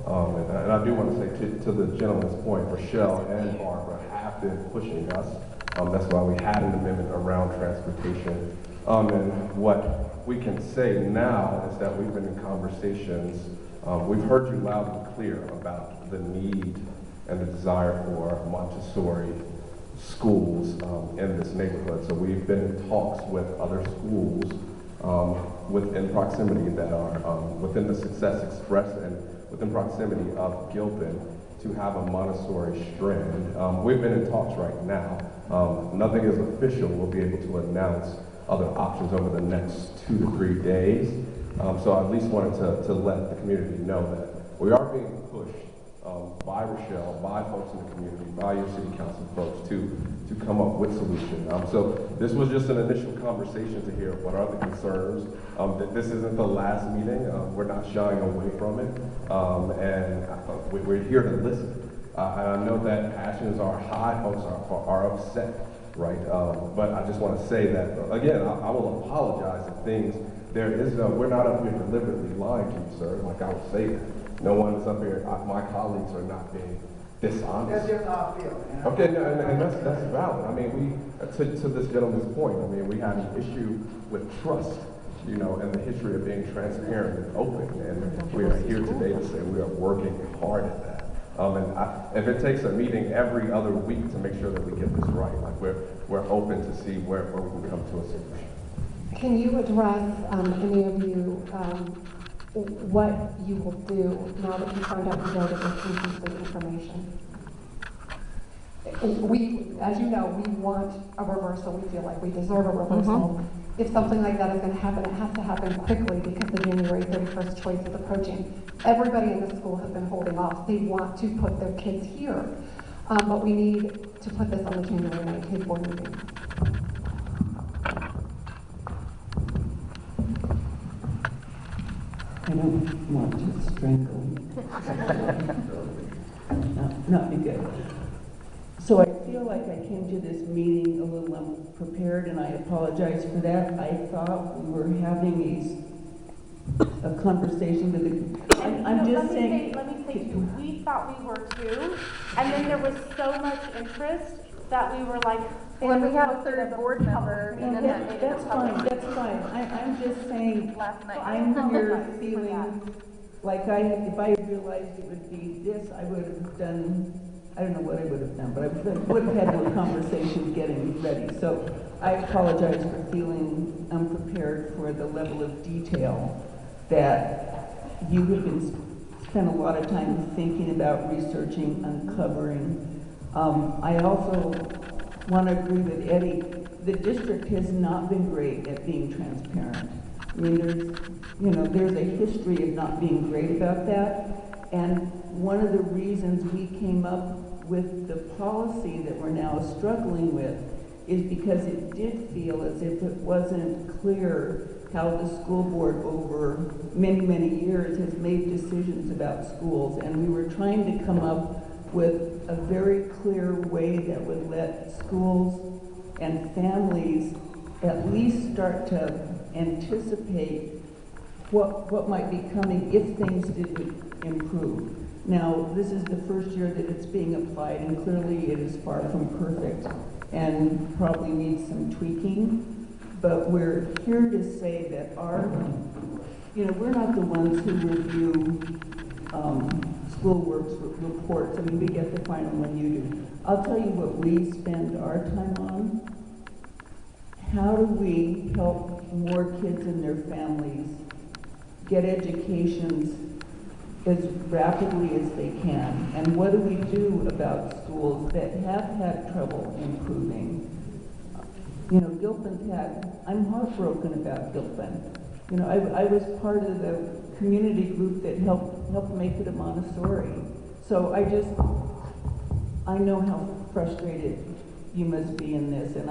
N: And I do want to say to the gentleman's point, Rochelle and Barbara have been pushing us. That's why we had an amendment around transportation. And what we can say now is that we've been in conversations. We've heard you loud and clear about the need and the desire for Montessori schools in this neighborhood. So we've been in talks with other schools within proximity that are within the Success Express and within proximity of Gilpin to have a Montessori strand. We've been in talks right now. Nothing is official. We'll be able to announce other options over the next 2 to 3 days. So I at least wanted to let the community know that we are being pushed by Rochelle, by folks in the community, by your city council folks to come up with solutions. So this was just an initial conversation to hear what are the concerns. That this isn't the last meeting. We're not shying away from it. And we're here to listen. I know that passions are high, folks are upset, right? But I just want to say that, again, I will apologize if things, we're not up here deliberately lying to you, sir. Like I would say that. No one is up here, my colleagues are not being dishonest.
M: That's just how I feel.
N: Okay, no, and that's valid. I mean, to this gentleman's point, I mean, we have an issue with trust, and the history of being transparent and open, and we are here today to say we are working hard at that. And if it takes a meeting every other week to make sure that we get this right, like we're open to see where we can come to a solution.
F: Can you address, any of you, what you will do now that you found out you voted with inconsistent information? As you know, we want a reversal. We feel like we deserve a reversal.
D: Mm-hmm.
F: If something like that is going to happen, it has to happen quickly because the January 31st choice is approaching. Everybody in the school has been holding off. They want to put their kids here. But we need to put this on the January 19th board meeting.
O: I don't want to strangle not be good. So I feel like I came to this meeting a little unprepared, and I apologize for that. I thought we were having a conversation with the. I'm just saying.
L: Let me say too. We thought we were too, and then there was so much interest that we were like.
A: When we had a third board member, and then that made it a
O: That's fine,
A: public.
O: that's fine. I'm just saying,
A: Last night.
O: I'm here feeling like if I realized it would be this, I would have done, I don't know what I would have done, but I would have had more conversations getting ready. So I apologize for feeling unprepared for the level of detail that you have spent a lot of time thinking about, researching, uncovering. I also want to agree with Eddie. The district has not been great at being transparent. I mean, there's a history of not being great about that. And one of the reasons we came up with the policy that we're now struggling with is because it did feel as if it wasn't clear how the school board over many, many years has made decisions about schools. And we were trying to come up with a very clear way that would let schools and families at least start to anticipate what might be coming if things didn't improve. Now, this is the first year that it's being applied, and clearly it is far from perfect and probably needs some tweaking. But we're here to say that we're not the ones who review schoolworks reports. I mean, we get the final one, you do. I'll tell you what we spend our time on. How do we help more kids and their families get educations as rapidly as they can? And what do we do about schools that have had trouble improving? Gilpin's I'm heartbroken about Gilpin. I was part of the community group that helped make it a Montessori. So I know how frustrated you must be in this, and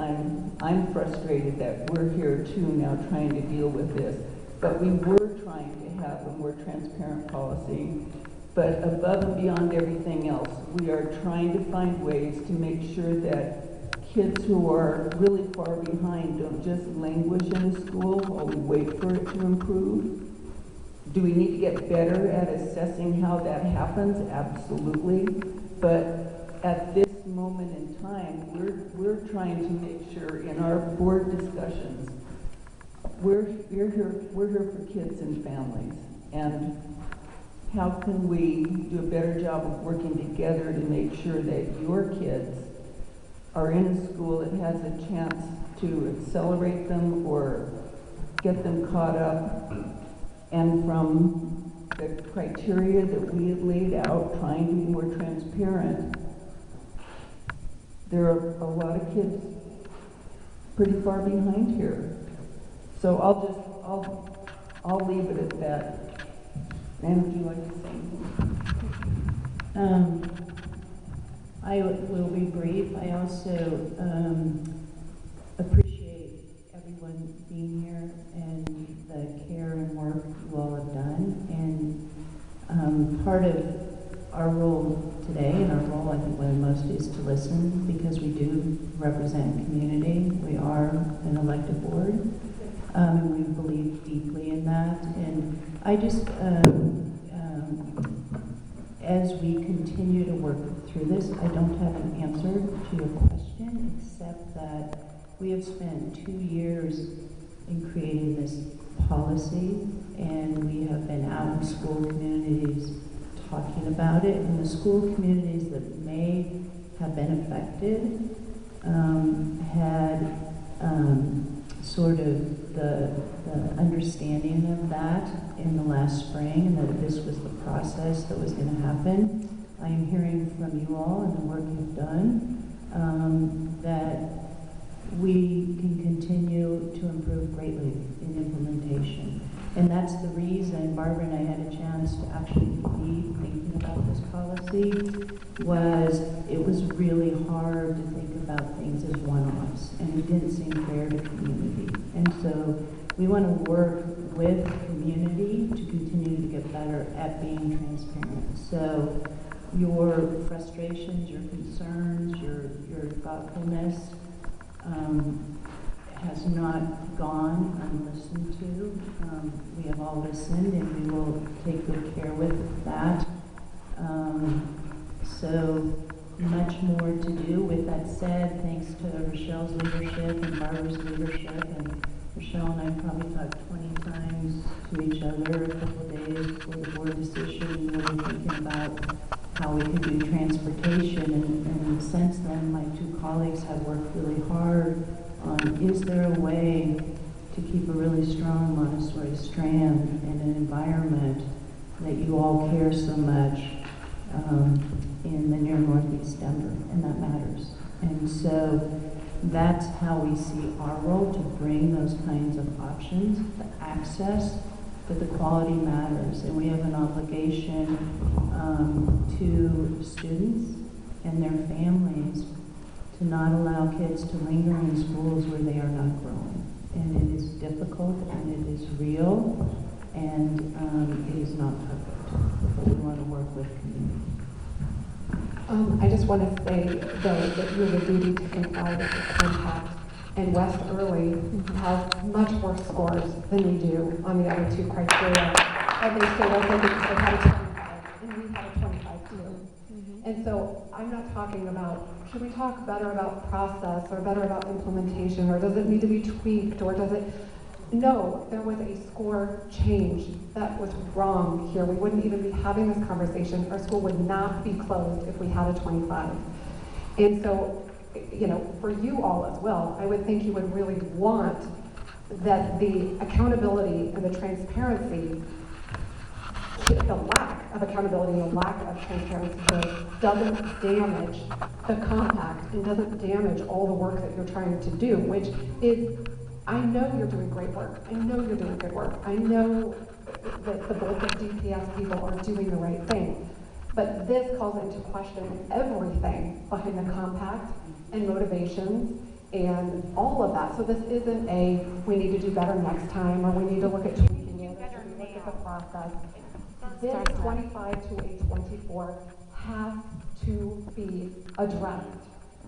O: I'm frustrated that we're here too now trying to deal with this. But we were trying to have a more transparent policy. But above and beyond everything else, we are trying to find ways to make sure that kids who are really far behind don't just languish in a school while we wait for it to improve. Do we need to get better at assessing how that happens? Absolutely. But at this moment in time, we're trying to make sure in our board discussions, we're here for kids and families. And how can we do a better job of working together to make sure that your kids are in a school that has a chance to accelerate them or get them caught up, and from the criteria that we have laid out, trying to be more transparent, there are a lot of kids pretty far behind here. So I'll leave it at that. Anne, would you like to say anything?
P: I will be brief. I also appreciate everyone being here and the care and work you all have done. And part of our role today, and our role I think one of the most, is to listen, because we do represent community. We are an elected board, and we believe deeply in that. And I just, as we continue to work through this, I don't have an answer to your question, except that we have spent 2 years in creating this policy, and we have been out in school communities talking about it. And the school communities that may have been affected had sort of the understanding of that in the last spring, and that this was the process that was going to happen. I am hearing from you all and the work you've done that we can continue to improve greatly in implementation. And that's the reason Barbara and I had a chance to actually be thinking about this policy. It was really hard to think about things as one-offs, and it didn't seem fair to community. And so we want to work with community to continue to get better at being transparent. So your frustrations, your concerns, your thoughtfulness has not gone unlistened to. We have all listened, and we will take good care with that. So much more to do. With that said, thanks to Rochelle's leadership and Barbara's leadership, and Rochelle and I probably talked 20 times to each other a couple of days before the board decision, really thinking about how we could do transportation. And since then, my two colleagues have worked really hard on, is there a way to keep a really strong Montessori strand in an environment that you all care so much in the near Northeast Denver, and that matters. And so that's how we see our role, to bring those kinds of options, the access, but the quality matters. And we have an obligation to students and their families to not allow kids to linger in schools where they are not growing. And it is difficult, and it is real, and it is not perfect. But we want to work with community.
F: I just want to say, though, that you have a duty to comply with the compact, and West Early has much worse scores than we do on the other two criteria. And they stayed open because they had a 25, and we had a 25 too. And so I'm not talking about, should we talk better about process or better about implementation, or does it need to be tweaked, or does it? No, there was a score change that was wrong here. We wouldn't even be having this conversation. Our school would not be closed if we had a 25. And so, you know, for you all as well, I would think you would really want that the accountability and the transparency, the lack of accountability and the lack of transparency here doesn't damage the compact and doesn't damage all the work that you're trying to do, which is, I know you're doing great work. I know you're doing good work. I know that the bulk of DPS people are doing the right thing. But this calls into question everything behind the compact and motivations and all of that. So this isn't a, we need to do better next time, or we need to look at tweaking it, or we look at the process. This 25 to a 24 has to be addressed.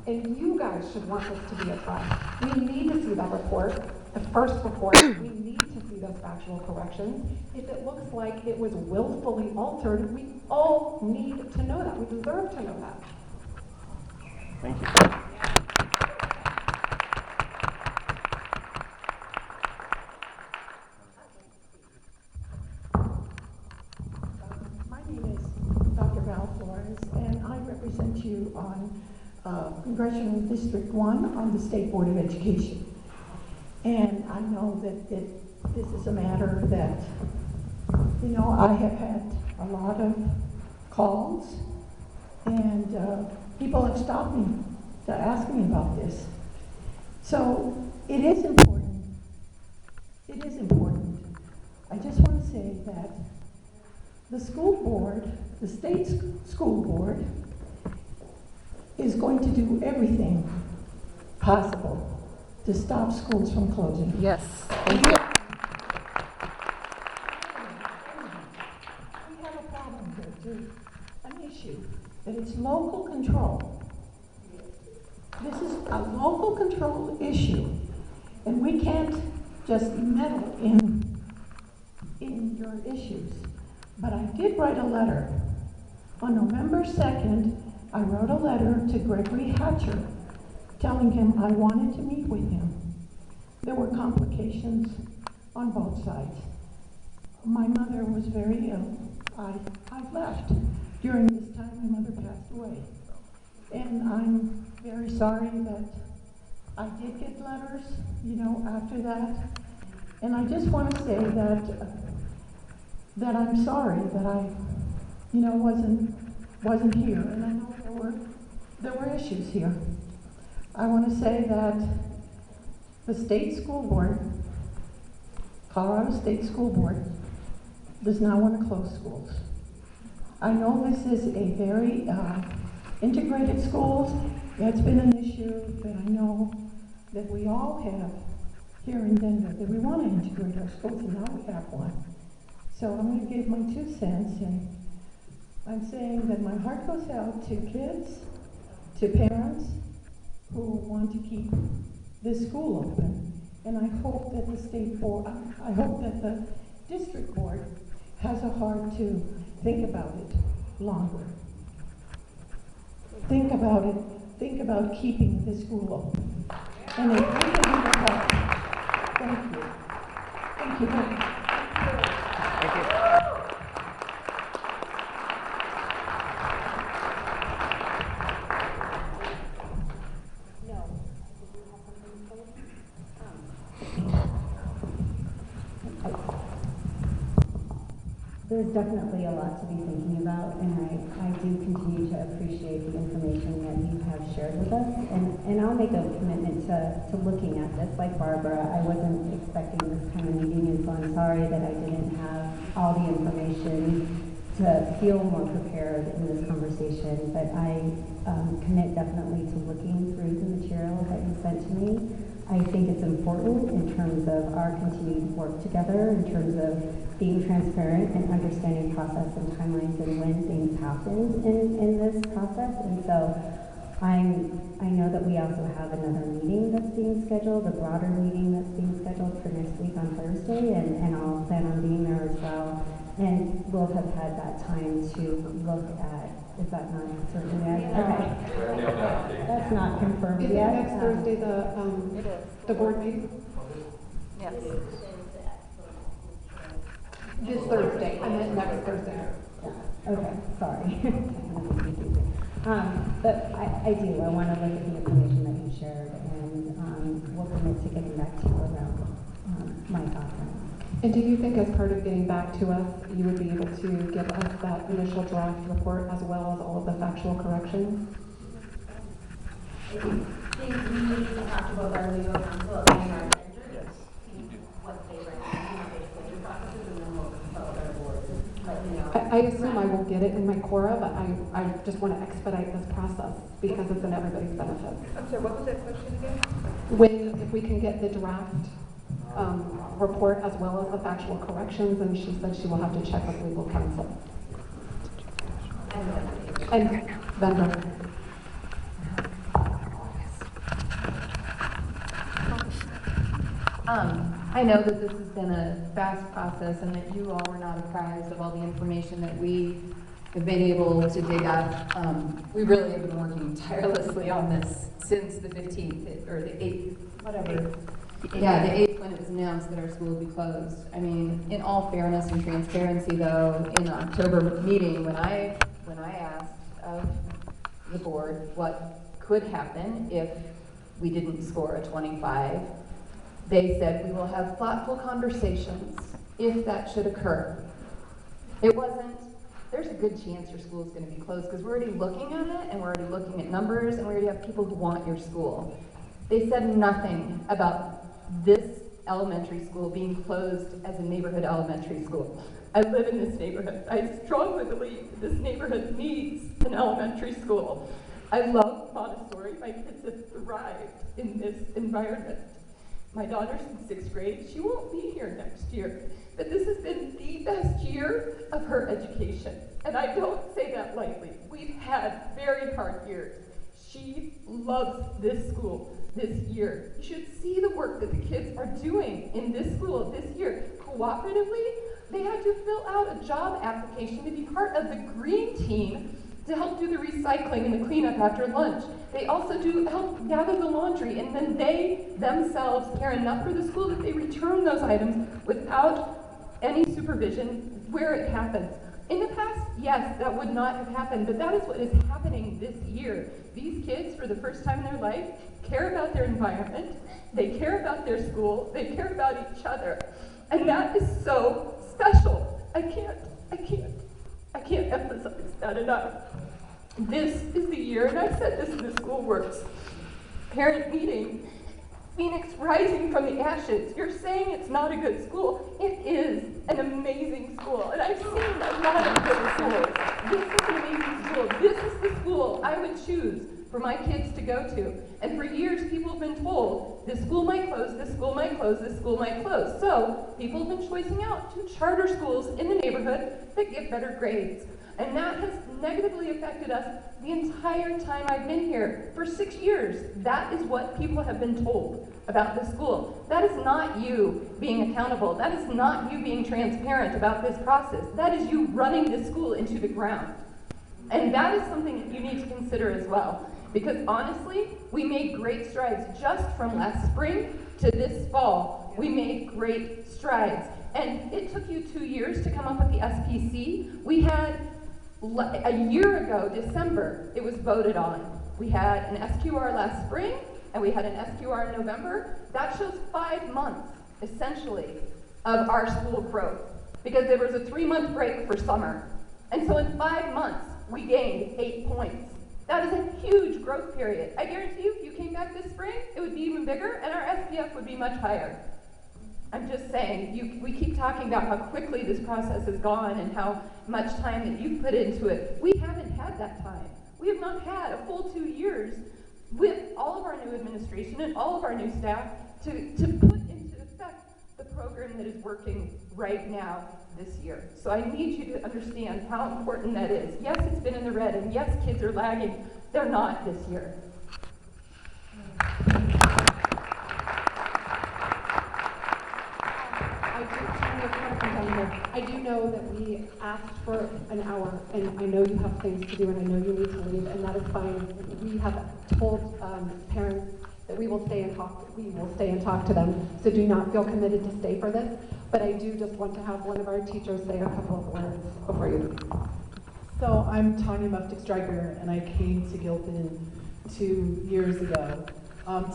F: And you guys should want this to be addressed. We need to see that report, the first report. We need to see those factual corrections. If it looks like it was willfully altered, we all need to know that. We deserve to know that.
B: Thank you.
Q: My name is Dr. Val Flores, and I represent you on Congressional District 1 on the State Board of Education. And I know that this is a matter that, you know, I have had a lot of calls, and people have stopped me to ask me about this. So it is important. It is important. I just want to say that the school board, the state school board, is going to do everything possible to stop schools from closing.
D: Yes.
Q: We have a problem here too, an issue, that it's local control. This is a local control issue, and we can't just meddle in your issues. But I did write a letter. On November 2nd, I wrote a letter to Gregory Hatcher telling him I wanted to meet with him. There were complications on both sides. My mother was very ill. I left during this time. My mother passed away. And I'm very sorry that I did get letters, you know, after that. And I just want to say that I'm sorry that I, you know, wasn't here. And I know there were issues here. I want to say that the state school board, Colorado State School Board, does not want to close schools. I know this is a very integrated schools. That's been an issue that I know that we all have here in Denver, that we want to integrate our schools, and now we have one. So I'm going to give my 2 cents, and I'm saying that my heart goes out to kids, to parents who want to keep this school open. And I hope that the state board, I hope that the district board has a heart to think about it longer. Think about it, think about keeping the school open. And they think that we will help. Thank you. Thank you very much.
B: Thank you.
E: There's definitely a lot to be thinking about, and I do continue to appreciate the information that you have shared with us, and I'll make a commitment to looking at this. Like Barbara, I wasn't expecting this kind of meeting, and so I'm sorry that I didn't have all the information to feel more prepared in this conversation, but I commit definitely to looking through the material that you sent to me. I think it's important in terms of our continued work together, in terms of being transparent and understanding process and timelines and when things happen in this process. And so I know that we also have another meeting that's being scheduled, a broader meeting that's being scheduled for next week on Thursday, and I'll plan on being there as well. And we'll have had that time to look at, is that not certain yet? Okay. That's not confirmed
F: Is
E: yet.
F: it next Thursday, the board meeting?
A: Yes.
F: This Thursday, I meant next Thursday.
E: Okay, sorry. But I do, I want to look at the information that you shared, and we'll commit to getting back to you around my thoughts on it.
F: And do you think as part of getting back to us, you would be able to give us that initial draft report as well as all of the factual corrections?
I: I think we need to talk to both our legal counsel and our vendors.
B: Yes.
I: See what they recommend, what their schedule processes, and then we'll consult our board. Let you know.
F: I assume I will get it in my Cora, but I just want to expedite this process because it's in everybody's benefit.
R: I'm sorry, what was that question again?
F: If we can get the draft report as well as the factual corrections, and she said she will have to check with legal counsel. And vendor.
H: I know that this has been a fast process and that you all were not apprised of all the information that we have been able to dig up. We really have been working tirelessly on this since the 15th, or the 8th, whatever. Yeah, the 8th when it was announced that our school would be closed. I mean, in all fairness and transparency though, in the October meeting, when I asked of the board what could happen if we didn't score a 25, they said we will have thoughtful conversations if that should occur. It wasn't, there's a good chance your school is going to be closed because we're already looking at it and we're already looking at numbers and we already have people who want your school. They said nothing about this elementary school being closed as a neighborhood elementary school. I live in this neighborhood. I strongly believe this neighborhood needs an elementary school. I love Montessori. My kids have thrived in this environment. My daughter's in 6th grade. She won't be here next year, but this has been the best year of her education. And I don't say that lightly. We've had very hard years. She loves this school this year. You should see the work that the kids are doing in this school this year. Cooperatively, they had to fill out a job application to be part of the green team to help do the recycling and the cleanup after lunch. They also do help gather the laundry, and then they themselves care enough for the school that they return those items without any supervision where it happens. In the past, yes, that would not have happened, but that is what is happening this year. These kids, for the first time in their life, care about their environment, they care about their school, they care about each other. And that is so special. I can't emphasize that enough. This is the year, and I said this in the School Works parent meeting, Phoenix rising from the ashes. You're saying it's not a good school. It is an amazing school, and I've seen a lot of good schools. This is an amazing school. This is the school I would choose for my kids to go to. And for years, people have been told, this school might close, this school might close, this school might close. So people have been choicing out to charter schools in the neighborhood that give better grades. And that has negatively affected us the entire time I've been here. For 6 years, that is what people have been told about this school. That is not you being accountable. That is not you being transparent about this process. That is you running this school into the ground. And that is something that you need to consider as well. Because honestly, we made great strides just from last spring to this fall. We made great strides. And it took you 2 years to come up with the SPC. We had, a year ago, December, it was voted on. We had an SQR last spring, and we had an SQR in November. That shows 5 months, essentially, of our school growth. Because there was a 3-month break for summer. And so in 5 months, we gained 8 points. That is a huge growth period. I guarantee you, if you came back this spring, it would be even bigger, and our SPF would be much higher. I'm just saying, we keep talking about how quickly this process has gone and how much time that you've put into it. We haven't had that time. We have not had a full 2 years with all of our new administration and all of our new staff to put into effect the program that is working right now this year. So I need you to understand how important that is. Yes, it's been in the red, and yes, kids are lagging. They're not this year.
F: I do know that we asked for an hour, and I know you have things to do, and I know you need to leave, and that is fine. We have told parents that we will stay and talk to them, so do not feel committed to stay for this. But I do just want to have one of our teachers say a couple of words before you leave.
R: So I'm Tanya Muftik-Stryker, and I came to Gilpin 2 years ago.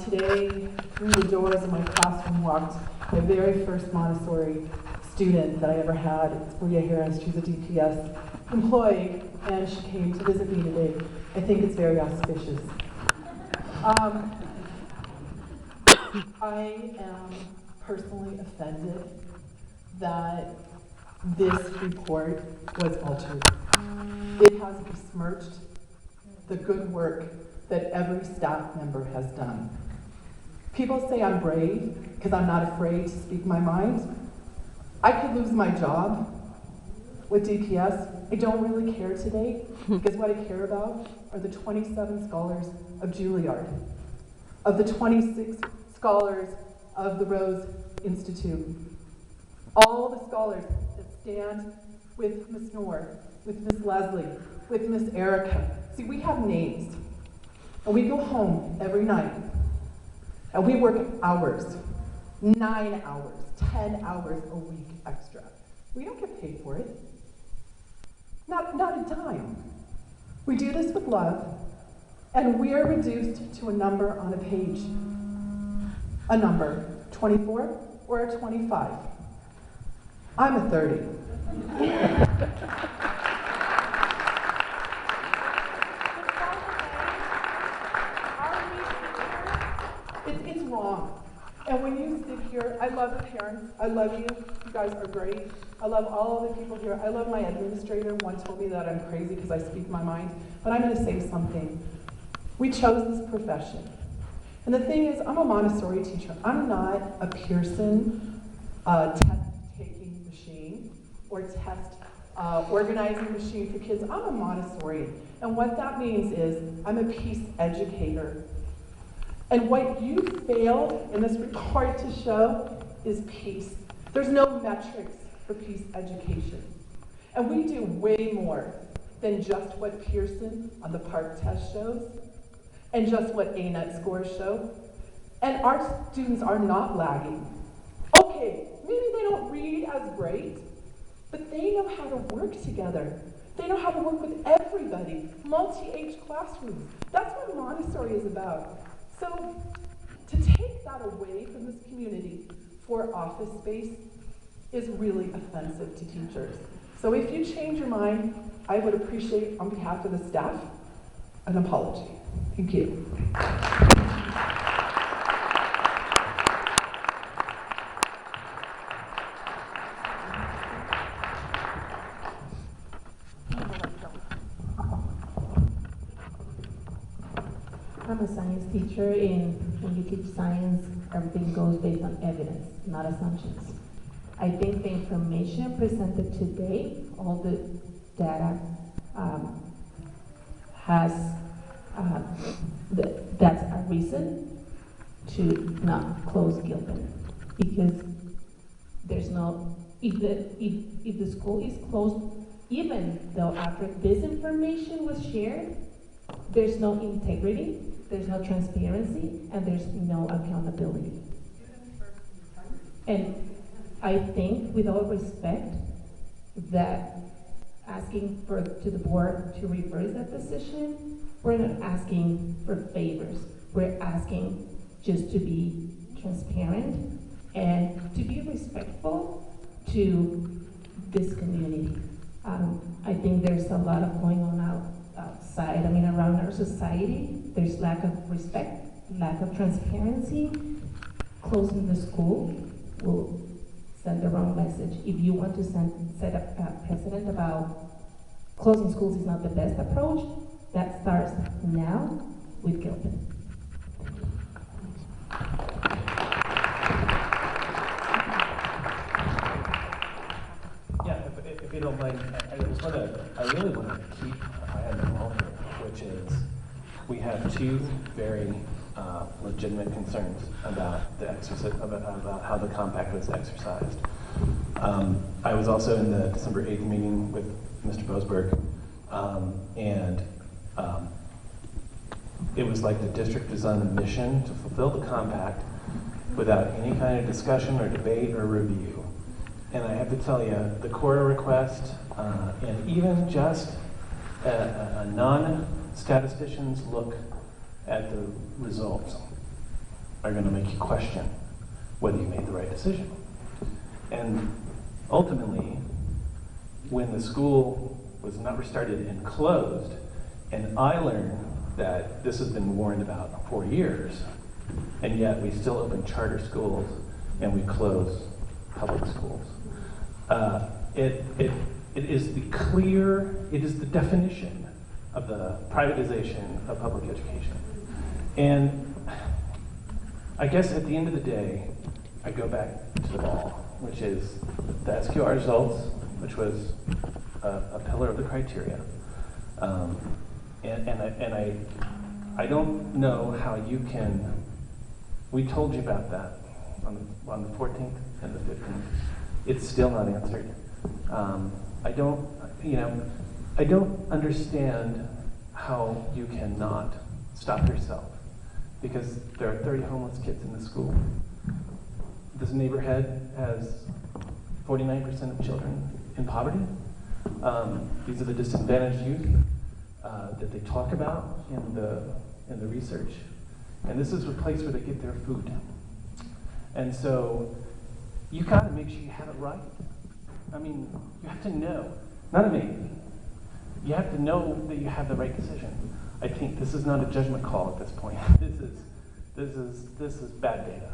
R: Today, through the doors of my classroom walked my very first Montessori student that I ever had. It's Maria Harris. She's a DPS employee, and she came to visit me today. I think it's very auspicious. I am personally offended that this report was altered. It has besmirched the good work that every staff member has done. People say I'm brave because I'm not afraid to speak my mind. I could lose my job with DPS. I don't really care today because what I care about are the 27 scholars of Juilliard, of the 26 scholars of the Rose Institute, all the scholars that stand with Miss Noor, with Miss Leslie, with Miss Erica. See, we have names, and we go home every night, and we work hours, 9 hours, 10 hours a week extra. We don't get paid for it. Not a dime. We do this with love, and we are reduced to a number on a page. A number, 24 or a 25. I'm a 30. It's wrong. And when you sit here, I love the parents. I love you. You guys are great. I love all of the people here. I love my administrator. One told me that I'm crazy because I speak my mind. But I'm going to say something. We chose this profession. And the thing is, I'm a Montessori teacher. I'm not a Pearson test-taking machine or test organizing machine for kids. I'm a Montessori. And what that means is I'm a peace educator. And what you failed in this report to show is peace. There's no metrics for peace education. And we do way more than just what Pearson on the PARC test shows, and just what ANET scores show. And our students are not lagging. Okay, maybe they don't read as great, but they know how to work together. They know how to work with everybody, multi-age classrooms. That's what Montessori is about. So to take that away from this community for office space is really offensive to teachers. So if you change your mind, I would appreciate, on behalf of the staff, an apology. Thank you.
I: I'm a science teacher, and when you teach science, everything goes based on evidence, not assumptions. I think the information presented today, all the data, that's a reason to not close Gilpin, because there's no, if the school is closed even though after this information was shared, there's no integrity, there's no transparency, and there's no accountability. And I think, with all respect, that asking to the board to reverse that decision, we're not asking for favors. We're asking just to be transparent and to be respectful to this community. I think there's a lot of going on outside. I mean, around our society, there's lack of respect, lack of transparency. Closing the school will send the wrong message. If you want to set a precedent about closing schools is not the best approach, that starts now with Gilpin.
B: Yeah, if you don't mind, I really want to keep an eye on the ball here, which is we have two very legitimate concerns about the exercise, about how the compact was exercised. I was also in the December 8th meeting with Mr. Boasberg, and it was like the district is on a mission to fulfill the compact without any kind of discussion or debate or review. And I have to tell you, the quarter request, and even just a non-statistician's look at the results are going to make you question whether you made the right decision. And ultimately, when the school was not restarted and closed, and I learned that this has been warned about for years, and yet we still open charter schools and we close public schools. It is the definition of the privatization of public education. And I guess at the end of the day, I go back to the ball, which is the SQR results, which was a pillar of the criteria. I don't know how you can, we told you about that on the 14th and the 15th. It's still not answered. I don't understand how you cannot stop yourself, because there are 30 homeless kids in the school. This neighborhood has 49% of children in poverty. These are the disadvantaged youth that they talk about in the research. And this is a place where they get their food. And so you gotta make sure you have it right. I mean, you have to know, not a maybe. You have to know that you have the right decision. I think this is not a judgment call at this point. This is bad data.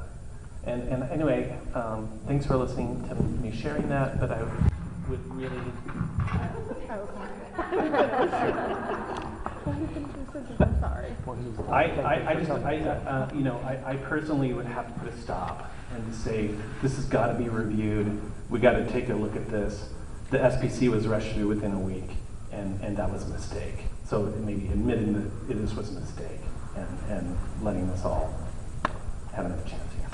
B: And anyway, thanks for listening to me sharing that, but I would really.
A: I'm sorry.
B: I personally would have to put a stop and say, this has got to be reviewed. We got to take a look at this. The SPC was rushed through within a week, and that was a mistake. So maybe admitting that this was a mistake and letting us all have another chance here.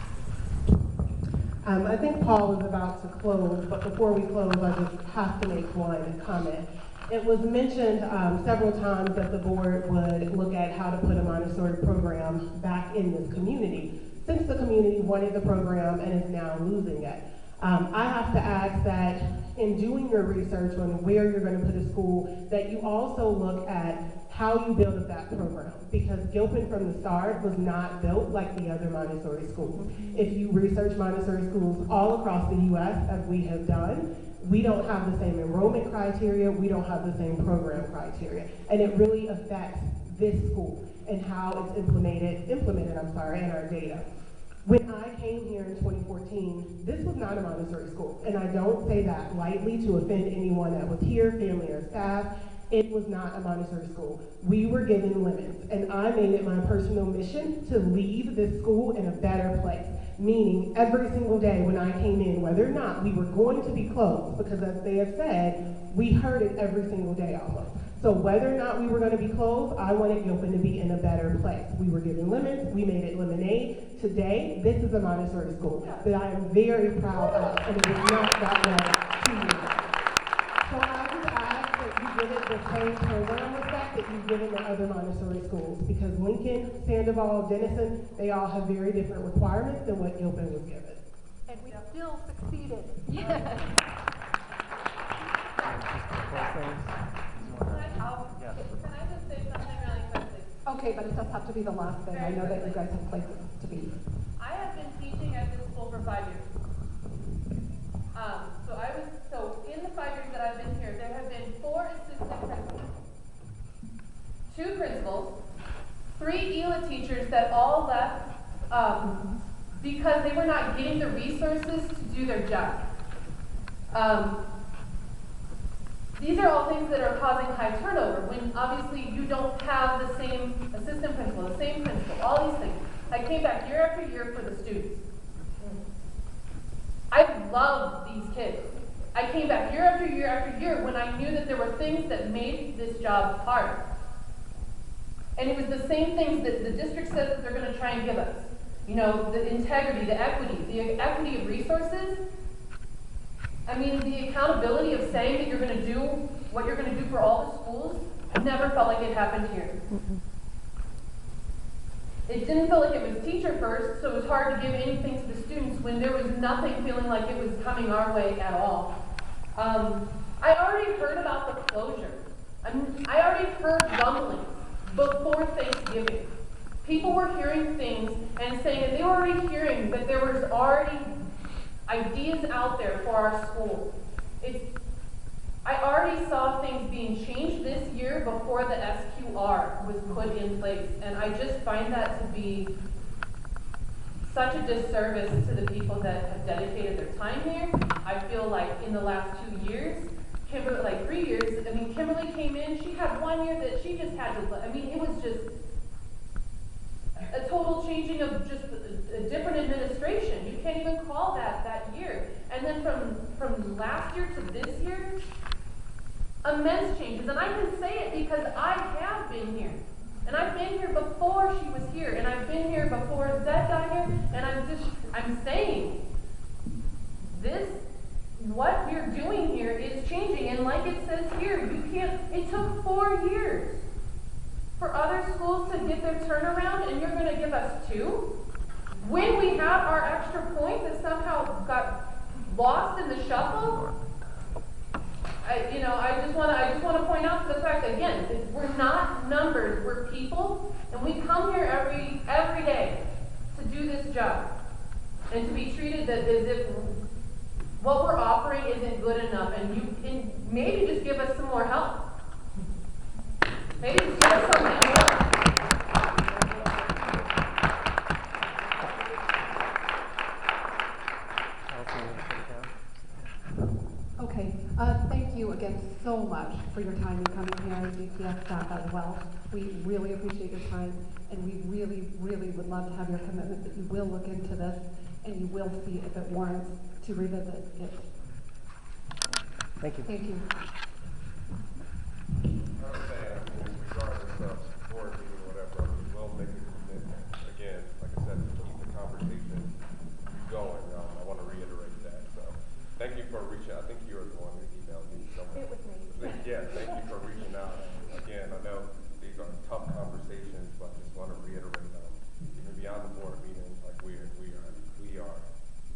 F: I think Paul is about to close, but before we close, I just have to make one comment. It was mentioned several times that the board would look at how to put a Montessori program back in this community, since the community wanted the program and is now losing it. I have to ask that in doing your research on where you're going to put a school, that you also look at how you build up that program, because Gilpin from the start was not built like the other Montessori schools. If you research Montessori schools all across the U.S., as we have done, we don't have the same enrollment criteria, we don't have the same program criteria, and it really affects this school and how it's implemented in our data. When I came here in 2014, this was not a Montessori school, and I don't say that lightly to offend anyone that was here, family or staff. It was not a Montessori school. We were given limits, and I made it my personal mission to leave this school in a better place. Meaning, every single day when I came in, whether or not we were going to be closed, because as they have said, we heard it every single day almost. So whether or not we were going to be closed, I wanted Gilpin to be in a better place. We were given limits, we made it lemonade. Today, this is a Montessori school that I am very proud of, and it was not that way 2 years ago. So I would ask
S: give it the same program respect that you give it to other Montessori schools. Because Lincoln, Sandoval, Denison, they all have very different requirements than what Gilpin was given.
F: And we still succeeded.
A: Yes.
T: Can I just say something really quickly?
F: Okay, but it does have to be the last thing. I know that you guys have places to be.
T: I have been teaching at this school for 5 years. So in the 5 years that I've been here, there have been 4 assistant principals, 2 principals, 3 ELA teachers that all left because they were not getting the resources to do their job. These are all things that are causing high turnover when obviously you don't have the same assistant principal, the same principal, all these things. I came back year after year for the students. I love these kids. I came back year after year after year when I knew that there were things that made this job hard. And it was the same things that the district says that they're going to try and give us. You know, the integrity, the equity of resources. I mean, the accountability of saying that you're going to do what you're going to do for all the schools, never felt like it happened here. It didn't feel like it was teacher first, so it was hard to give anything to the students when there was nothing feeling like it was coming our way at all. I already heard about the closure. I already heard rumblings before Thanksgiving. People were hearing things and saying that they were already hearing that there was already ideas out there for our school. I already saw things being changed this year before the SQR was put in place, and I just find that to be such a disservice to the people that have dedicated their time here. I feel like in the last 2 years, Kimberly, like 3 years, I mean, Kimberly came in, she had 1 year that she just had to, I mean, it was just a total changing of just a different administration. You can't even call that year. And then from last year to this year, immense changes. And I can say it because I have been here. And I've been here before she was here. And I've been here before Zed got here. And I'm saying this, what we're doing here is changing. And like it says here, it took 4 years for other schools to get their turnaround, and you're going to give us 2? When we have our extra point that somehow got lost in the shuffle? I just want to point out to the fact that, again, we're not numbers, we're people, and we come here every day to do this job, and to be treated as if what we're offering isn't good enough, and you can maybe just give us some more help. Maybe just give us something more.
F: Okay, thank you again so much for your time in coming here, and DCF staff as well. We really appreciate your time, and we really, really would love to have your commitment that you will look into this, and you will see if it warrants to revisit it.
C: Thank you.
F: Thank you.
N: Regardless of support or whatever, we will make a commitment. Again, like I said, to keep the conversation going. I want to reiterate that. So, thank you for reaching out. I think you were the one who emailed me.
F: It was me.
N: Yeah, thank you for reaching out. Again, I know these are tough conversations, but I just want to reiterate, even beyond the board meeting, like we are,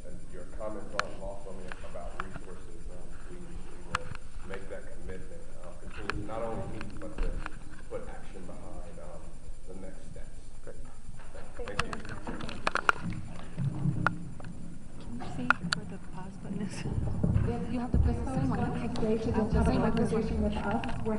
N: and your comments aren't lost on me about resources. We will make that commitment. Continue to not only meet, but to put action behind the next steps. Great. Thank you.
E: Can you see where the pause button is?
F: You have to press the same one. It's great to just have a conversation with us. We're